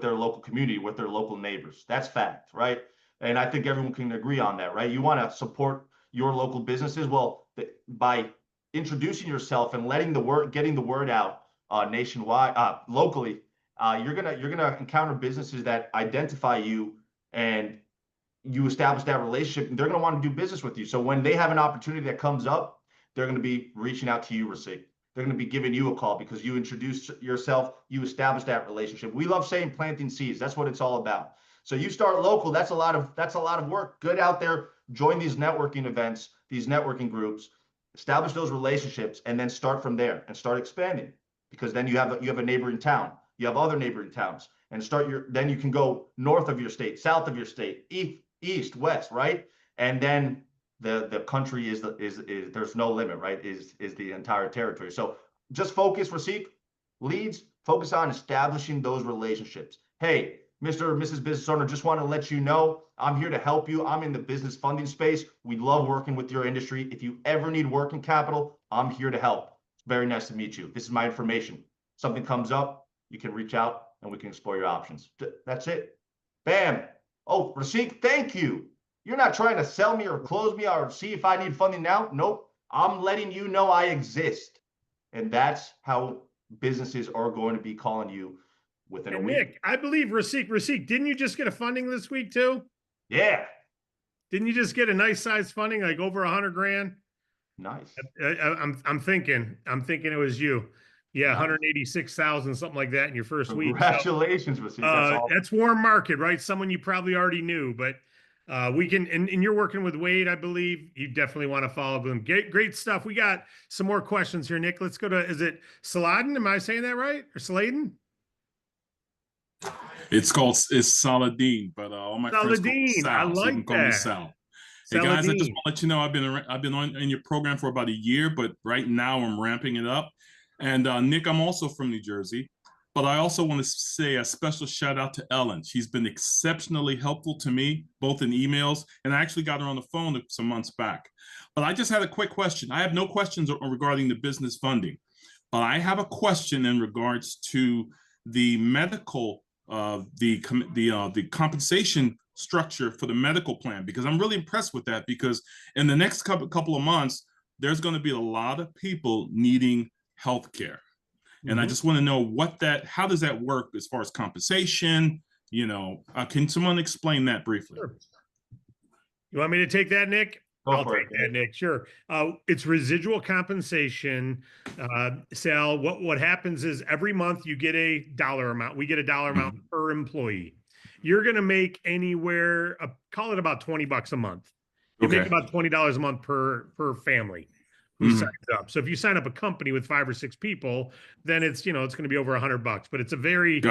their local community, with their local neighbors. That's fact, right? And I think everyone can agree on that, right? You want to support your local businesses. Well, by introducing yourself and getting the word out nationwide, locally, you're gonna encounter businesses that identify you, and you establish that relationship, and they're gonna want to do business with you. So when they have an opportunity that comes up, they're gonna be reaching out to you, Rasik. They're gonna be giving you a call because you introduced yourself, you established that relationship. We love saying planting seeds. That's what it's all about. So you start local. That's a lot of work. Get out there, join these networking events, these networking groups, establish those relationships, and then start from there and start expanding. Because then you have a neighboring town, you have other neighboring towns, and then you can go north of your state, south of your state, east, west, right? And then the country is there's no limit, right? Is the entire territory. So just focus, Rasik, leads, focus on establishing those relationships. Hey, Mr. or Mrs. Business Owner, just want to let you know, I'm here to help you. I'm in the business funding space. We love working with your industry. If you ever need working capital, I'm here to help. It's very nice to meet you. This is my information. Something comes up, you can reach out and we can explore your options. That's it. Bam. Oh, Rasik, thank you. You're not trying to sell me or close me or see if I need funding now. Nope. I'm letting you know I exist. And that's how businesses are going to be calling you within a week. Nick, I believe Rasik, didn't you just get a funding this week too? Yeah. Didn't you just get a nice size funding, like over 100 grand? Nice. I'm thinking it was you. Yeah, Nice. 186,000, something like that in your first week. Congratulations, Rasik. That's awesome. That's warm market, right? Someone you probably already knew, but we can, and you're working with Wade, I believe. You definitely want to follow them. Great stuff. We got some more questions here, Nick. Let's go to, is it Saladin? Am I saying that right? Or Saladin? It's Saladin, but all my friends call me Saladin. Sal, I so you can like call me that. Sal. Hey guys, I just Saladin. want to let you know I've been on in your program for about a year, but right now I'm ramping it up. And Nick, I'm also from New Jersey, but I also want to say a special shout out to Ellen. She's been exceptionally helpful to me, both in emails, and I actually got her on the phone some months back. But I just had a quick question. I have no questions regarding the business funding, but I have a question in regards to the medical, the compensation structure for the medical plan, because I'm really impressed with that, because in the next couple of months, there's going to be a lot of people needing healthcare. And I just want to know how does that work as far as compensation? Can someone explain that briefly? Sure. You want me to take that, Nick? I'll take that, Nick. Sure. It's residual compensation. Sal, what happens is every month you get a dollar amount. We get a dollar amount per employee. You're going to make anywhere, call it about $20 a month. You make about $20 a month per family who signs up. So if you sign up a company with 5 or 6 people, then it's going to be over $100, but it's a very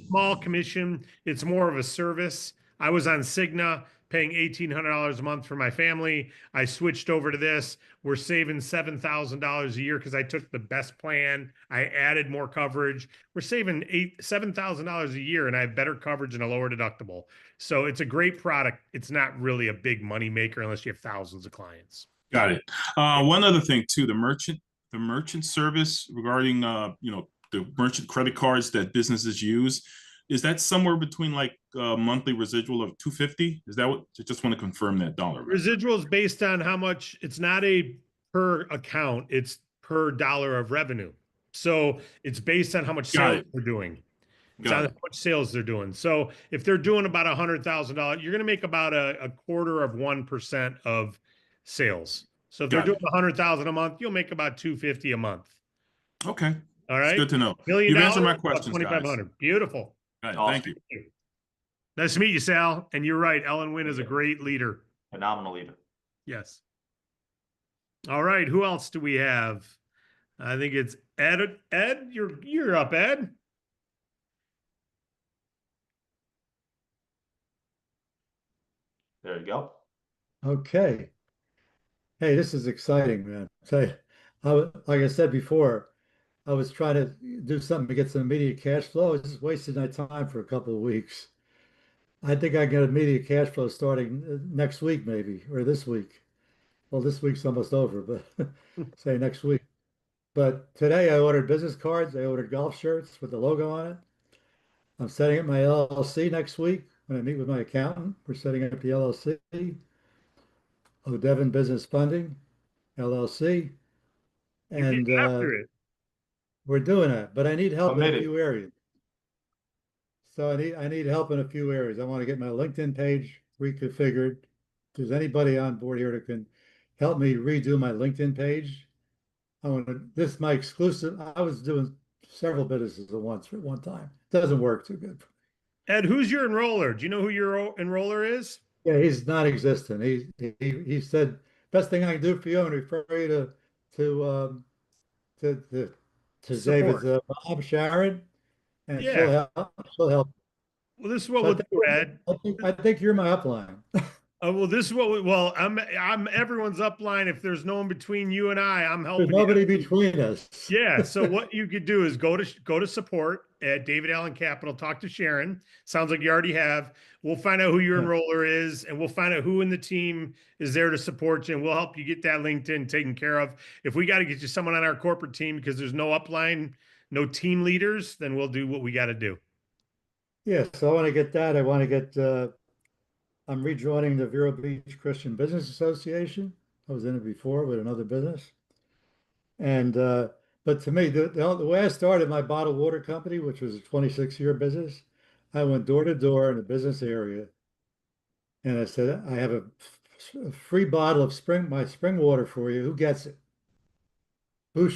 small commission. It's more of a service. I was on Cigna paying $1,800 a month for my family. I switched over to this. We're saving $7,000 a year because I took the best plan. I added more coverage. We're saving $7,000 a year, and I have better coverage and a lower deductible. So it's a great product. It's not really a big money maker unless you have thousands of clients. Got it. One other thing too, the merchant service regarding the merchant credit cards that businesses use. Is that somewhere between like a monthly residual of $250? Is that what? I just want to confirm that dollar. Residual is based on how much. It's not a per account. It's per dollar of revenue. So it's based on how much sales they're doing. It's on how much sales they're doing. So if they're doing about $100,000, you're going to make about a quarter of 1% of sales. So if they're doing 100,000 a month, you'll make about $250 a month. Okay. All right. It's good to know. You've answered my questions, guys. Beautiful. Right, awesome. Thank you. Nice to meet you, Sal. And you're right. Ellen Wynn is a great leader. Phenomenal leader. Yes. All right. Who else do we have? I think it's Ed. Ed, you're up, Ed. There you go. Okay. Hey, this is exciting, man. So, like I said before, I was trying to do something to get some immediate cash flow. I was just wasting my time for a couple of weeks. I think I get immediate cash flow starting next week, maybe, or this week. Well, this week's almost over, but say next week. But today I ordered business cards. I ordered golf shirts with the logo on it. I'm setting up my LLC next week when I meet with my accountant. We're setting up the LLC, O'Devon Business Funding, LLC. You get And after it. we're doing that, but I need help in a Committed. few areas. So I need help in a few areas. I want to get my LinkedIn page reconfigured. If there's anybody on board here that can help me redo my LinkedIn page, this is my exclusive. I was doing several businesses at once at one time. Doesn't work too good. Ed, who's your enroller? Do you know who your enroller is? Yeah, he's non-existent. He said best thing I can do for you and refer you to to to, to David's Support. Bob Sharon, and Yeah. she'll help. Well, this is what So we'll do, Ed. I think you're my upline. Well, this is what well, I'm everyone's upline. If there's no one between you and I'm There's helping nobody you. between us. Yeah. So what you could do is go to support at David Allen Capital, talk to Sharon. Sounds like you already have. We'll find out who your Yeah. enroller is, and we'll find out who in the team is there to support you, and we'll help you get that LinkedIn taken care of. If we got to get you someone on our corporate team because there's no upline, no team leaders, then we'll do what we got to do. Yeah, so I want to get that. I want to get I'm rejoining the Vero Beach Christian Business Association. I was in it before with another business. And but to me, the way I started my bottled water company, which was a 26-year business, I went door to door in the business area, and I said, I have a free bottle of my spring water for you. Who gets it? Who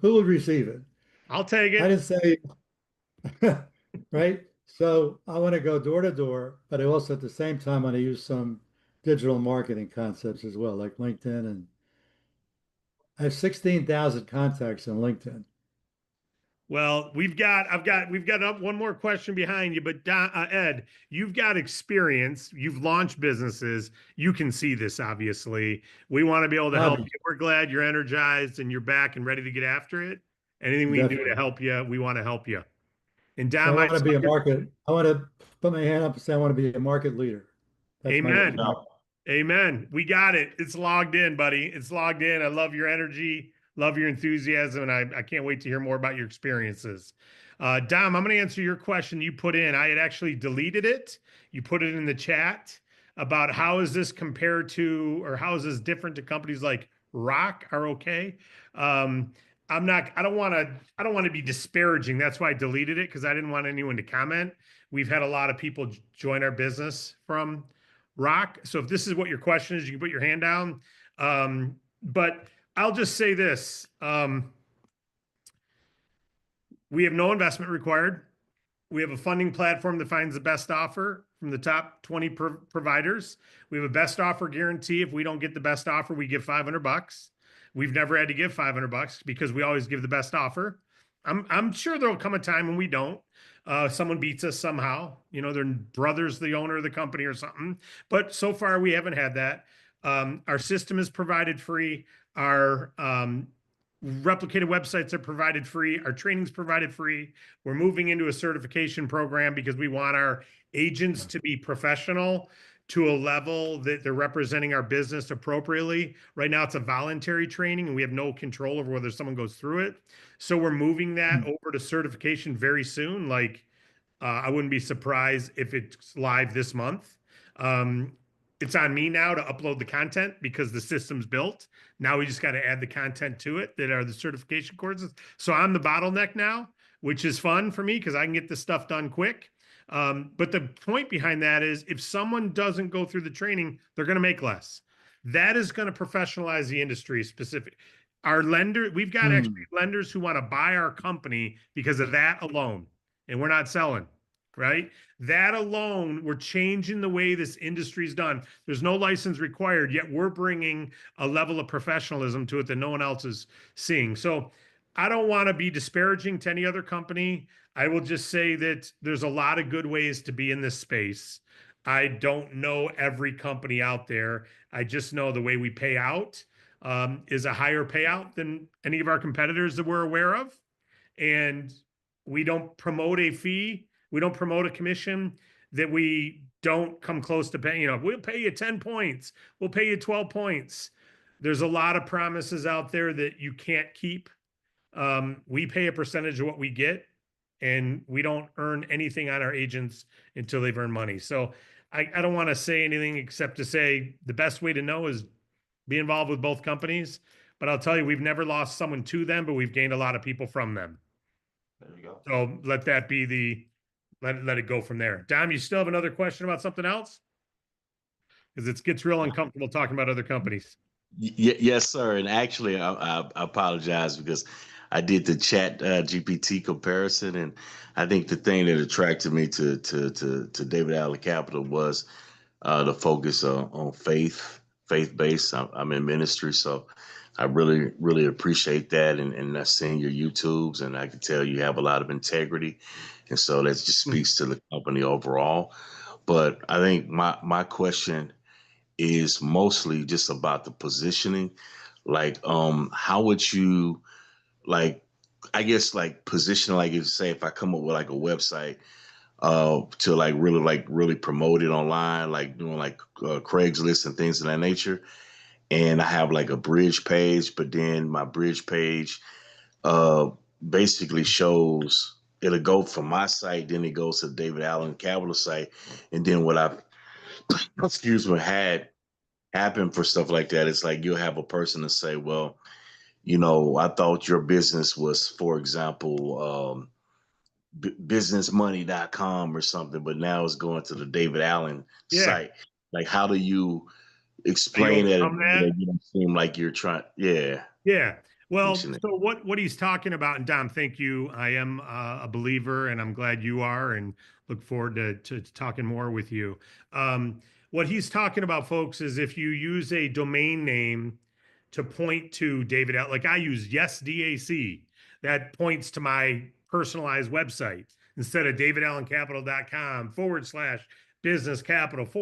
will receive it? I'll take I it. didn't say, right? So I want to go door to door, but I also at the same time want to use some digital marketing concepts as well, like LinkedIn. And I have 16,000 contacts on LinkedIn. Well, we've got one more question behind you, but Ed, you've got experience. You've launched businesses. You can see this, obviously. We want to be able to help you. We're glad you're energized and you're back and ready to get after it. Anything we can do to Definitely. help you, we want to help you. And So Dom, I want to be a market. I want to put my hand up and say I want to be a market leader. That's Amen. No. Amen. We got it. It's logged in, buddy. It's logged in. I love your energy, love your enthusiasm, and I can't wait to hear more about your experiences. Dom, I'm going to answer your question you put in. I had actually deleted it. You put it in the chat about how is this compared to, or how is this different to companies like Rock or OK? I don't want to be disparaging. That's why I deleted it, because I didn't want anyone to comment. We've had a lot of people join our business from Rock. So if this is what your question is, you can put your hand down. But I'll just say this. We have no investment required. We have a funding platform that finds the best offer from the top 20 providers. We have a best offer guarantee. If we don't get the best offer, we give $500. We've never had to give $500 because we always give the best offer. I'm sure there'll come a time when we don't. Someone beats us somehow, their brother's the owner of the company or something. But so far we haven't had that. Our system is provided free. Our replicated websites are provided free. Our training's provided free. We're moving into a certification program because we want our agents to be professional to a level that they're representing our business appropriately. Right now it's a voluntary training and we have no control over whether someone goes through it. So we're moving that over to certification very soon. Like I wouldn't be surprised if it's live this month. It's on me now to upload the content because the system's built. Now we just got to add the content to it that are the certification courses. So I'm the bottleneck now, which is fun for me because I can get this stuff done quick. But the point behind that is if someone doesn't go through the training, they're going to make less. That is going to professionalize the industry specific. Our lender, we've got actually lenders who want to buy our company because of that alone. And we're not selling, right? That alone, we're changing the way this industry is done. There's no license required, yet we're bringing a level of professionalism to it that no one else is seeing. So I don't want to be disparaging to any other company. I will just say that there's a lot of good ways to be in this space. I don't know every company out there. I just know the way we pay out is a higher payout than any of our competitors that we're aware of. And we don't promote a fee. We don't promote a commission that we don't come close to paying, we'll pay you 10 points. We'll pay you 12 points. There's a lot of promises out there that you can't keep. We pay a percentage of what we get, and we don't earn anything on our agents until they've earned money. So I don't want to say anything except to say the best way to know is be involved with both companies. But I'll tell you, we've never lost someone to them, but we've gained a lot of people from them. There you go. So let that be let it go from there. Dom, you still have another question about something else? Because it gets real uncomfortable talking about other companies. Yes, sir. And actually, I apologize because I did the Chat GPT comparison, and I think the thing that attracted me to David Allen Capital was the focus on faith-based. I'm in ministry, so I really appreciate that, and seeing your YouTubes, and I can tell you have a lot of integrity, and so that just speaks to the company overall. But I think my question is mostly just about the positioning. Like, how would you, like, I guess, like, position, like, if say if I come up with like a website to really promote it online, like doing like Craigslist and things of that nature, and I have like a bridge page, but then my bridge page basically shows, it'll go from my site, then it goes to David Allen Capital site, and then what I've had happen for stuff like that, it's like you'll have a person to say, well, I thought your business was, for example, businessmoney.com or something, but now it's going to the David Allen site. Like, how do you explain that? You don't seem like you're trying. Yeah. Well, so what he's talking about, and Dom, thank you. I am a believer, and I'm glad you are, and look forward to talking more with you. What he's talking about, folks, is if you use a domain name to point to David Allen, like I use YesDAC, that points to my personalized website instead of davidallencapital.com/business capital /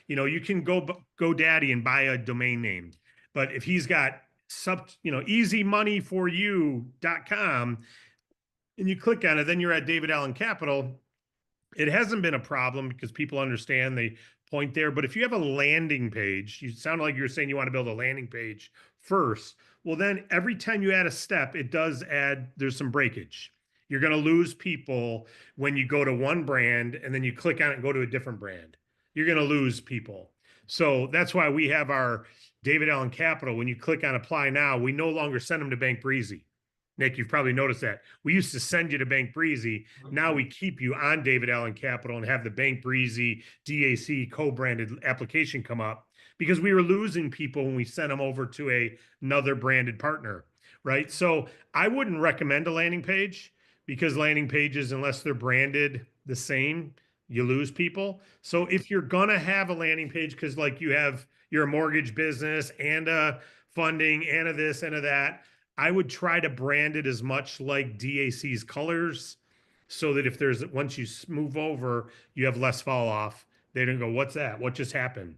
you can go GoDaddy and buy a domain name. But if he's got easymoneyforyou.com and you click on it, then you're at David Allen Capital. It hasn't been a problem because people understand they point there. But if you have a landing page, you sound like you're saying you want to build a landing page first. Well, then every time you add a step, it does there's some breakage. You're going to lose people when you go to one brand and then you click on it and go to a different brand. You're going to lose people. So that's why we have our David Allen Capital. When you click on apply now, we no longer send them to Bank Breezy. Nick, you've probably noticed that. We used to send you to Bank Breezy. Now we keep you on David Allen Capital and have the Bank Breezy DAC co-branded application come up because we were losing people when we sent them over to another branded partner, right? So I wouldn't recommend a landing page because landing pages, unless they're branded the same, you lose people. So if you're going to have a landing page, because like you're a mortgage business and a funding and a this and a that, I would try to brand it as much like DAC's colors so that if once you move over, you have less fall off. They don't go, what's that? What just happened?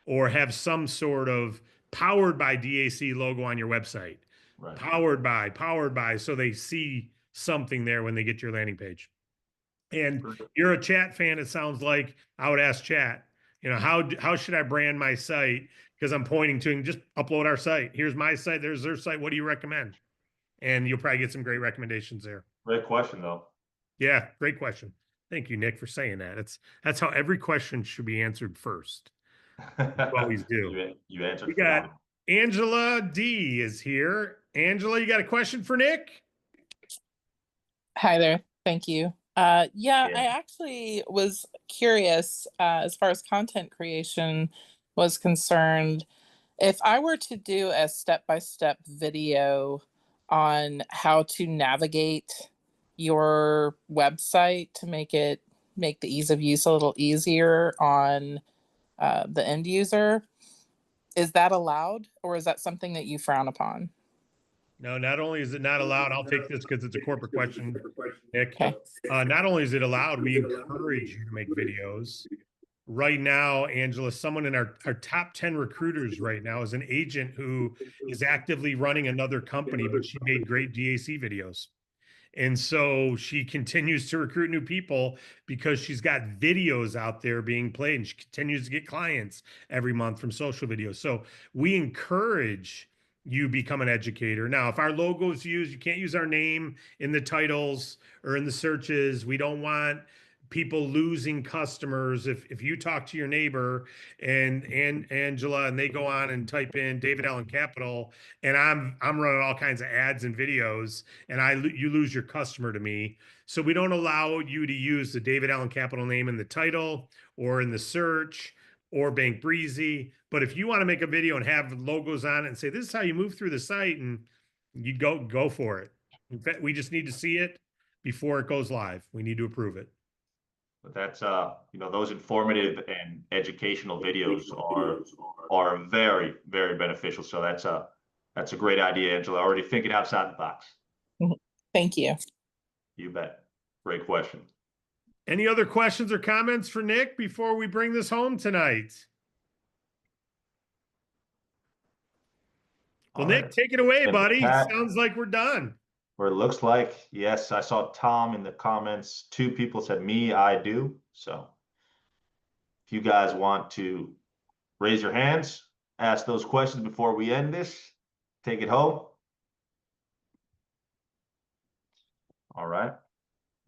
Or have some sort of powered by DAC logo on your website. Right. Powered by, so they see something there when they get to your landing page. And you're a chat fan, it sounds like. I would ask chat, how should I brand my site? Because I'm pointing to, and just upload our site. Here's my site. There's their site. What do you recommend? And you'll probably get some great recommendations there. Great question, though. Yeah, great question. Thank you, Nick, for saying that. That's how every question should be answered first. You always do. You answered. We got Angela D is here. Angela, you got a question for Nick? Hi there. Thank you. I actually was curious as far as content creation was concerned. If I were to do a step-by-step video on how to navigate your website to make the ease of use a little easier on the end user, is that allowed, or is that something that you frown upon? No, not only is it not allowed, I'll take this because it's a corporate question, Nick. Okay. Not only is it allowed, we encourage you to make videos. Right now, Angela, someone in our top 10 recruiters right now is an agent who is actively running another company, but she made great DAC videos. And so she continues to recruit new people because she's got videos out there being played, and she continues to get clients every month from social videos. So we encourage you become an educator. Now, if our logo is used, you can't use our name in the titles or in the searches. We don't want people losing customers. If you talk to your neighbor and Angela, and they go on and type in David Allen Capital, and I'm running all kinds of ads and videos, and you lose your customer to me. So we don't allow you to use the David Allen Capital name in the title or in the search or Bank Breezy. But if you want to make a video and have logos on it and say, this is how you move through the site, and you go for it. In fact, we just need to see it before it goes live. We need to approve it. But that's you know, those informative and educational videos are very, very beneficial. So that's a great idea, Angela. Already thinking outside the box. Thank you. You bet. Great question. Any other questions or comments for Nick before we bring this home tonight? Well, All Nick, right. take it away, And buddy. Pat- Sounds like we're done. Where it looks like, yes, I saw Tom in the comments. 2 people said me, I do. So if you guys want to raise your hands, ask those questions before we end this, take it home. All right,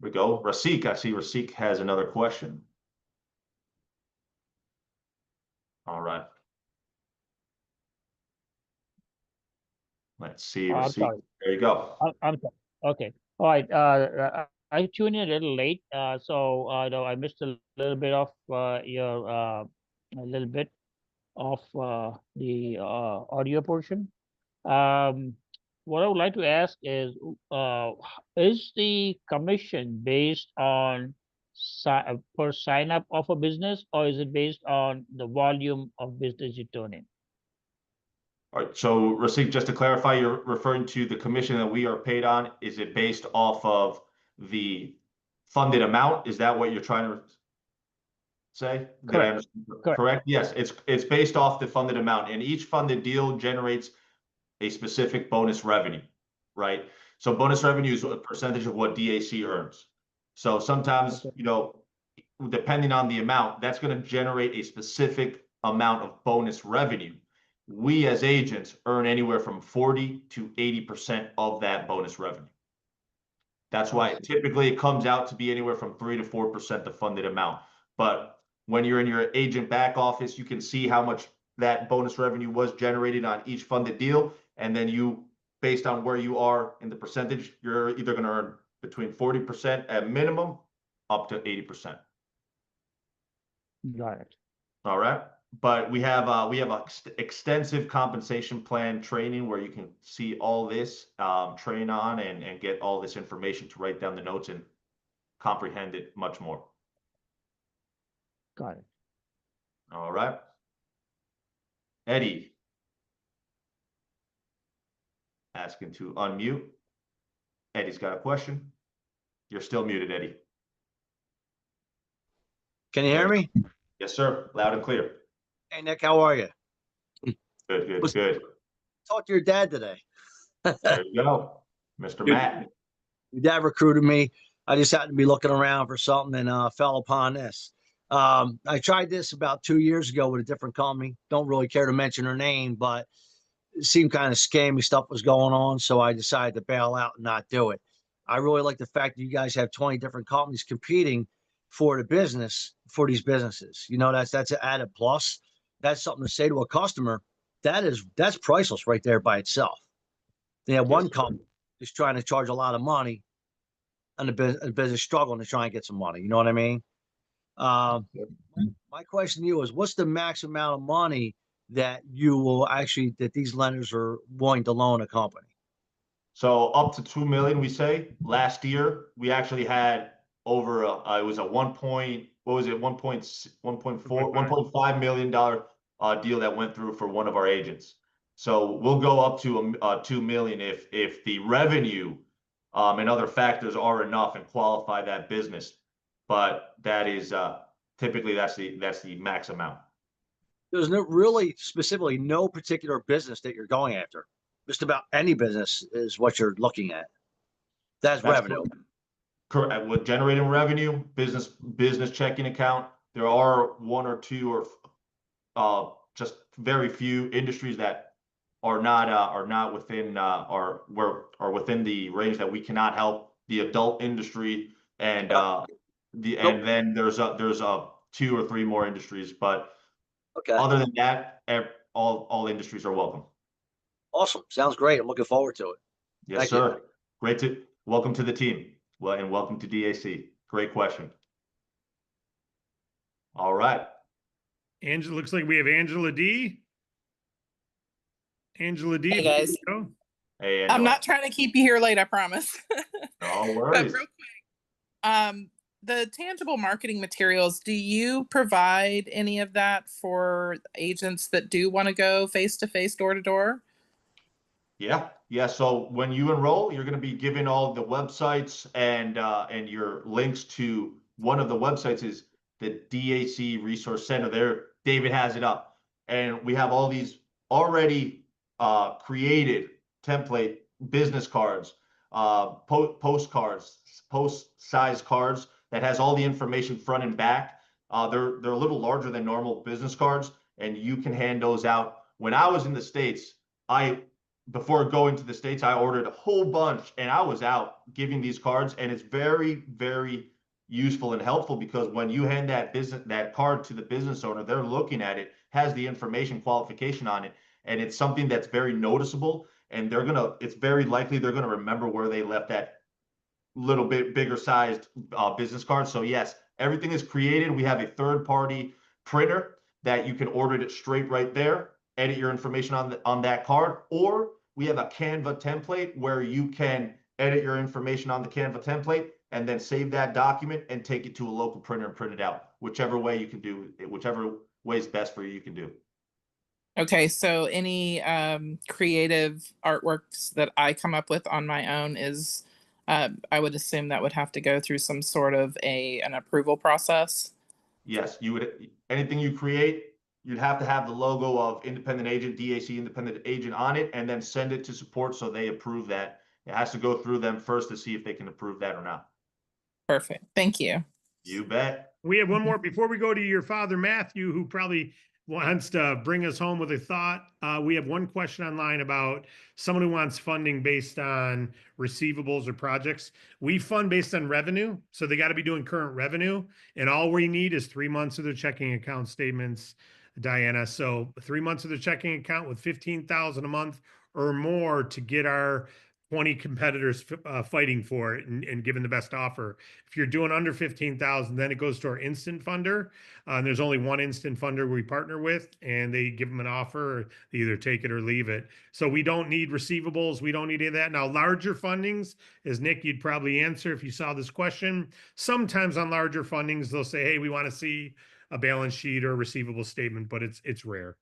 here we go. Rasik, I see Rasik has another question. All right. Let's see, I'm Rasik. sorry. There you go. I'm sorry. Okay. All right. I tuned in a little late, so no, I missed a little bit of your a little bit of the audio portion. What I would like to ask is the commission based on per sign up of a business, or is it based on the volume of business you turn in? All right, so Rasik, just to clarify, you're referring to the commission that we are paid on. Is it based off of the funded amount? Is that what you're trying to say? Did I understand? Correct? Yes, it's based off the funded amount, and each funded deal generates a specific bonus revenue, right? So bonus revenue is a percentage of what DAC earns. So sometimes, you know, depending on the amount, that's going to generate a specific amount of bonus revenue. We as agents earn anywhere from 40 to 80% of that bonus revenue. That's why typically it comes out to be anywhere from 3 to 4% the funded amount. But when you're in your agent back office, you can see how much that bonus revenue was generated on each funded deal. And then you, based on where you are in the percentage, you're either going to earn between 40% at minimum up to 80%. Got it. All right. But we have a extensive compensation plan training where you can see all this, train on and get all this information to write down the notes and comprehend it much more. Got it. All right. Eddie. Asking to unmute. Eddie's got a question. You're still muted, Eddie. Can you hear me? Yes, sir. Loud and clear. Hey, Nick, how are you? Good, good. Talk to your dad today. There you go. Mr. Matt. Your dad recruited me. I just happened to be looking around for something and fell upon this. I tried this about 2 years ago with a different company. Don't really care to mention her name, but it seemed kind of scammy stuff was going on. So I decided to bail out and not do it. I really like the fact that you guys have 20 different companies competing for the business, for these businesses. You know, that's an added plus. That's something to say to a customer. That's priceless right there by itself. They have one company just trying to charge a lot of money and the business struggling to try and get some money. You know what I mean? My question to you is, what's the max amount of money that that these lenders are willing to loan a company? So up to 2 million, we say. Last year, we actually had over it was a 1.5 million dollar deal that went through for one of our agents. So we'll go up to 2 million if the revenue and other factors are enough and qualify that business. But that is typically that's the max amount. There's really specifically no particular business that you're going after. Just about any business is what you're looking at. That's revenue. Correct. With generating revenue, business checking account, there are one or two or just very few industries that are not within within the range that we cannot help. The adult industry and and then there's two or three more industries, but Okay. other than that, all industries are welcome. Awesome. Sounds great. I'm looking forward to it. Yes, Thank you. sir. Great to welcome to the team. Well, and welcome to DAC. Great question. All right. Angela, looks like we have Angela D. Angela D. Hey, if you guys. could go. Hey, I'm not trying to keep you here late, I promise. No But worries. real quick, the tangible marketing materials, do you provide any of that for agents that do want to go face-to-face, door-to-door? Yeah. So when you enroll, you're going to be given all the websites and your links to one of the websites is the DAC Resource Center. There, David has it up, and we have all these already created template business cards, postcards, post-size cards that has all the information front and back. They're a little larger than normal business cards, and you can hand those out. When I was in the States, before going to the States, I ordered a whole bunch and I was out giving these cards, and it's very, very useful and helpful because when you hand that card to the business owner, they're looking at it, has the information qualification on it, and it's something that's very noticeable, and it's very likely they're gonna remember where they left that little bit bigger sized business card. So yes, everything is created. We have a third-party printer that you can order it straight right there, edit your information on that card, or we have a Canva template where you can edit your information on the Canva template and then save that document and take it to a local printer and print it out. Whichever way you can do it, whichever way is best for you, you can do. Okay, so any creative artworks that I come up with on my own is, I would assume that would have to go through some sort of an approval process. Yes, anything you create, you'd have to have the logo of independent agent, DAC independent agent on it, and then send it to support so they approve that. It has to go through them first to see if they can approve that or not. Perfect. Thank you. You bet. We have one more before we go to your father, Matthew, who probably wants to bring us home with a thought. We have one question online about someone who wants funding based on receivables or projects. We fund based on revenue, so they got to be doing current revenue, and all we need is 3 months of their checking account statements, Diana. So 3 months of their checking account with 15,000 a month or more to get our 20 competitors fighting for it and giving the best offer. If you're doing under 15,000, then it goes to our instant funder. And there's only one instant funder we partner with, and they give them an offer, or they either take it or leave it. So we don't need receivables. We don't need any of that. Now, larger fundings, as Nick, you'd probably answer if you saw this question. Sometimes on larger fundings, they'll say, hey, we want to see a balance sheet or a receivable statement, but it's rare.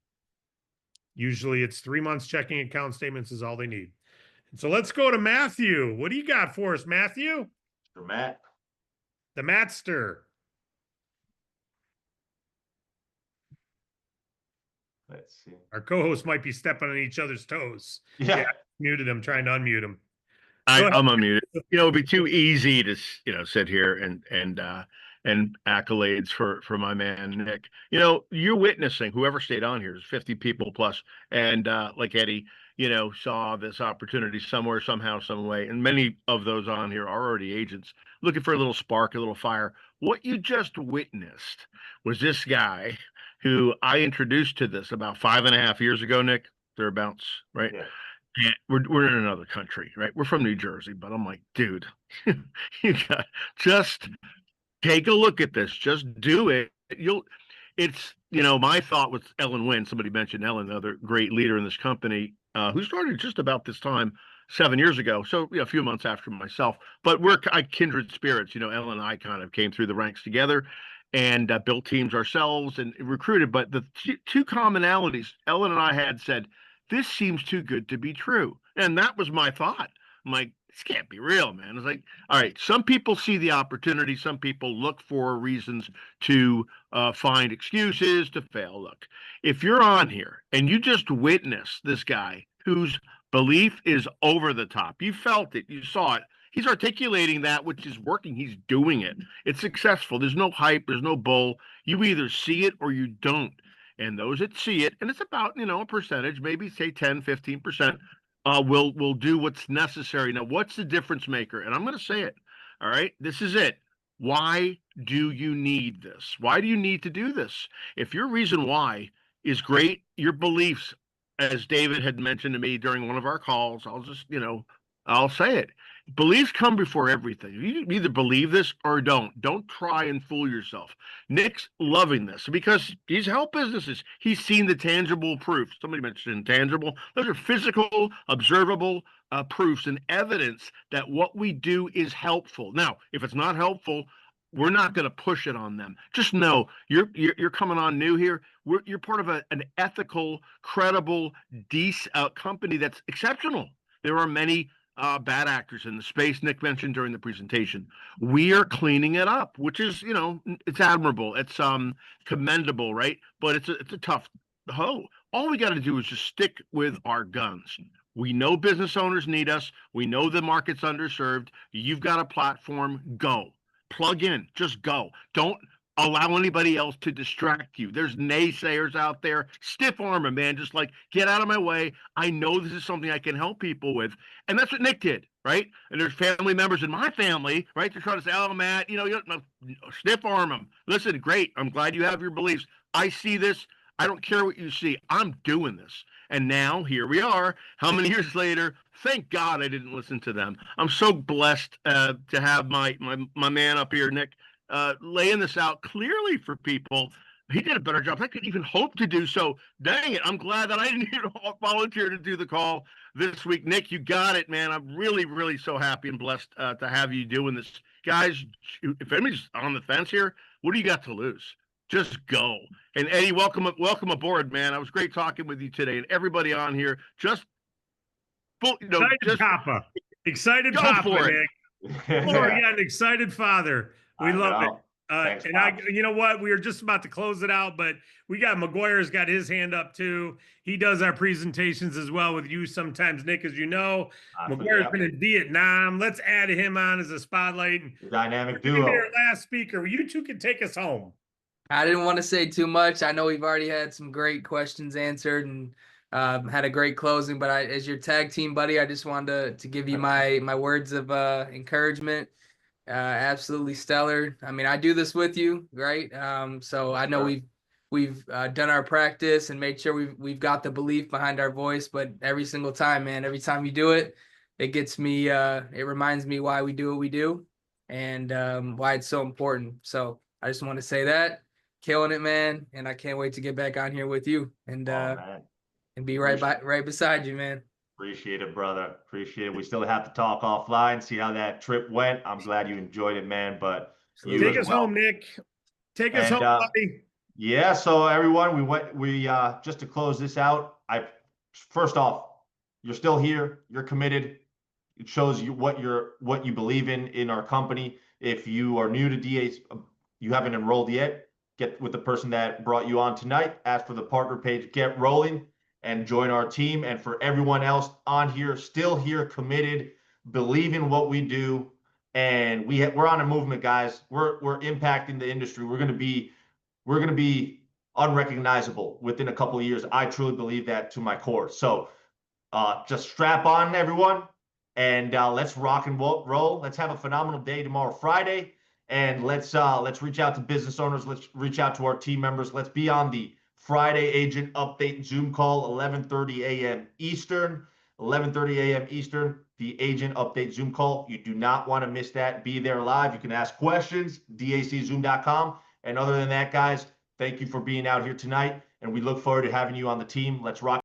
Usually it's 3 months checking account statements is all they need. So let's go to Matthew. What do you got for us, Matthew? For Matt. The Matster. Let's see. Our co-hosts might be stepping on each other's toes. Yeah. Muted him, trying to unmute him. I'm unmuted. It'd be too easy to, sit here and accolades for my man, Nick. You're witnessing, whoever stayed on here is 50 people plus. And like Eddie, saw this opportunity somewhere, somehow, some way. And many of those on here are already agents looking for a little spark, a little fire. What you just witnessed was this guy who I introduced to this about 5.5 years ago, Nick, thereabouts, right? Yeah. And we're in another country, right? We're from New Jersey, but I'm like, dude, you got just take a look at this. Just do it. My thought with Ellen Wynn, somebody mentioned Ellen, another great leader in this company, who started just about this time 7 years ago. So a few months after myself, but we're kindred spirits. Ellen and I kind of came through the ranks together and built teams ourselves and recruited. But the two commonalities Ellen and I had said, this seems too good to be true. And that was my thought. I'm like, this can't be real, man. It's like, all right, some people see the opportunity. Some people look for reasons to find excuses to fail. Look, if you're on here and you just witness this guy whose belief is over the top, you felt it, you saw it, He's articulating that which is working. He's doing it. It's successful. There's no hype. There's no bull. You either see it or you don't. And those that see it, and it's about, a percentage, maybe say 10, 15%, will do what's necessary. Now, what's the difference maker? And I'm going to say it. All right. This is it. Why do you need this? Why do you need to do this? If your reason why is great, your beliefs, as David had mentioned to me during one of our calls, I'll just, I'll say it. Beliefs come before everything. You either believe this or don't. Don't try and fool yourself. Nick's loving this because he's helped businesses. He's seen the tangible proof. Somebody mentioned intangible. Those are physical, observable proofs and evidence that what we do is helpful. Now, if it's not helpful, we're not going to push it on them. Just know you're coming on new here. You're part of an ethical, credible, company that's exceptional. There are many bad actors in the space Nick mentioned during the presentation. We are cleaning it up, which is, it's admirable. It's commendable, right? But it's a tough hoe. All we got to do is just stick with our guns. We know business owners need us. We know the market's underserved. You've got a platform. Go. Plug in. Just go. Don't allow anybody else to distract you. There's naysayers out there. Stiff arm them, man. Just like, get out of my way. I know this is something I can help people with. And that's what Nick did, right? And there's family members in my family, right? They're trying to say, oh, Matt, stiff arm them. Listen, great. I'm glad you have your beliefs. I see this. I don't care what you see. I'm doing this. And now here we are. How many years later? Thank God I didn't listen to them. I'm so blessed to have my man up here, Nick, laying this out clearly for people. He did a better job. I couldn't even hope to do so. Dang it. I'm glad that I didn't even volunteer to do the call this week. Nick, you got it, man. I'm really, really so happy and blessed to have you doing this. Guys, if anybody's on the fence here, what do you got to lose? Just go. And Eddie, welcome aboard, man. I was great talking with you today, and everybody on here. Excited go Papa, for it. Nick. Yeah, an excited father. We love it. Thanks, and you know what? We were just about to close it out, but we got McGuire's got his hand up too. He does our presentations as well with you sometimes, Nick, as you know. McGuire's been in Vietnam. Let's add him on as a spotlight. Dynamic duo. Our last speaker. You two can take us home. I didn't want to say too much. I know we've already had some great questions answered and had a great closing, but as your tag team buddy, I just wanted to give you my words of encouragement. Absolutely stellar. I mean, I do this with you, right? So I know we've done our practice and made sure we've got the belief behind our voice, but every single time, man, every time you do it, it gets me, it reminds me why we do what we do and why it's so important. So I just want to say that. Killing it, man, and I can't wait to get back on here with you and be right beside you, man. Appreciate it, brother. Appreciate it. We still have to talk offline, see how that trip went. I'm glad you enjoyed it, man. But take us home, Nick. Take us home, buddy. Yeah. So everyone, we just to close this out. First off, you're still here. You're committed. It shows you what you believe in our company. If you are new to DAs, you haven't enrolled yet. Get with the person that brought you on tonight. Ask for the partner page. Get rolling and join our team. And for everyone else on here, still here, committed, believe in what we do, and we're on a movement, guys. We're impacting the industry. We're gonna be unrecognizable within a couple of years. I truly believe that to my core. So just strap on, everyone, and let's rock and roll. Let's have a phenomenal day tomorrow, Friday. And let's reach out to business owners. Let's reach out to our team members. Let's be on the Friday Agent Update Zoom call, 11:30 a.m. Eastern. 11:30 a.m. Eastern, the Agent Update Zoom call. You do not want to miss that. Be there live. You can ask questions, daczoom.com. And other than that, guys, thank you for being out here tonight. And we look forward to having you on the team. Let's rock.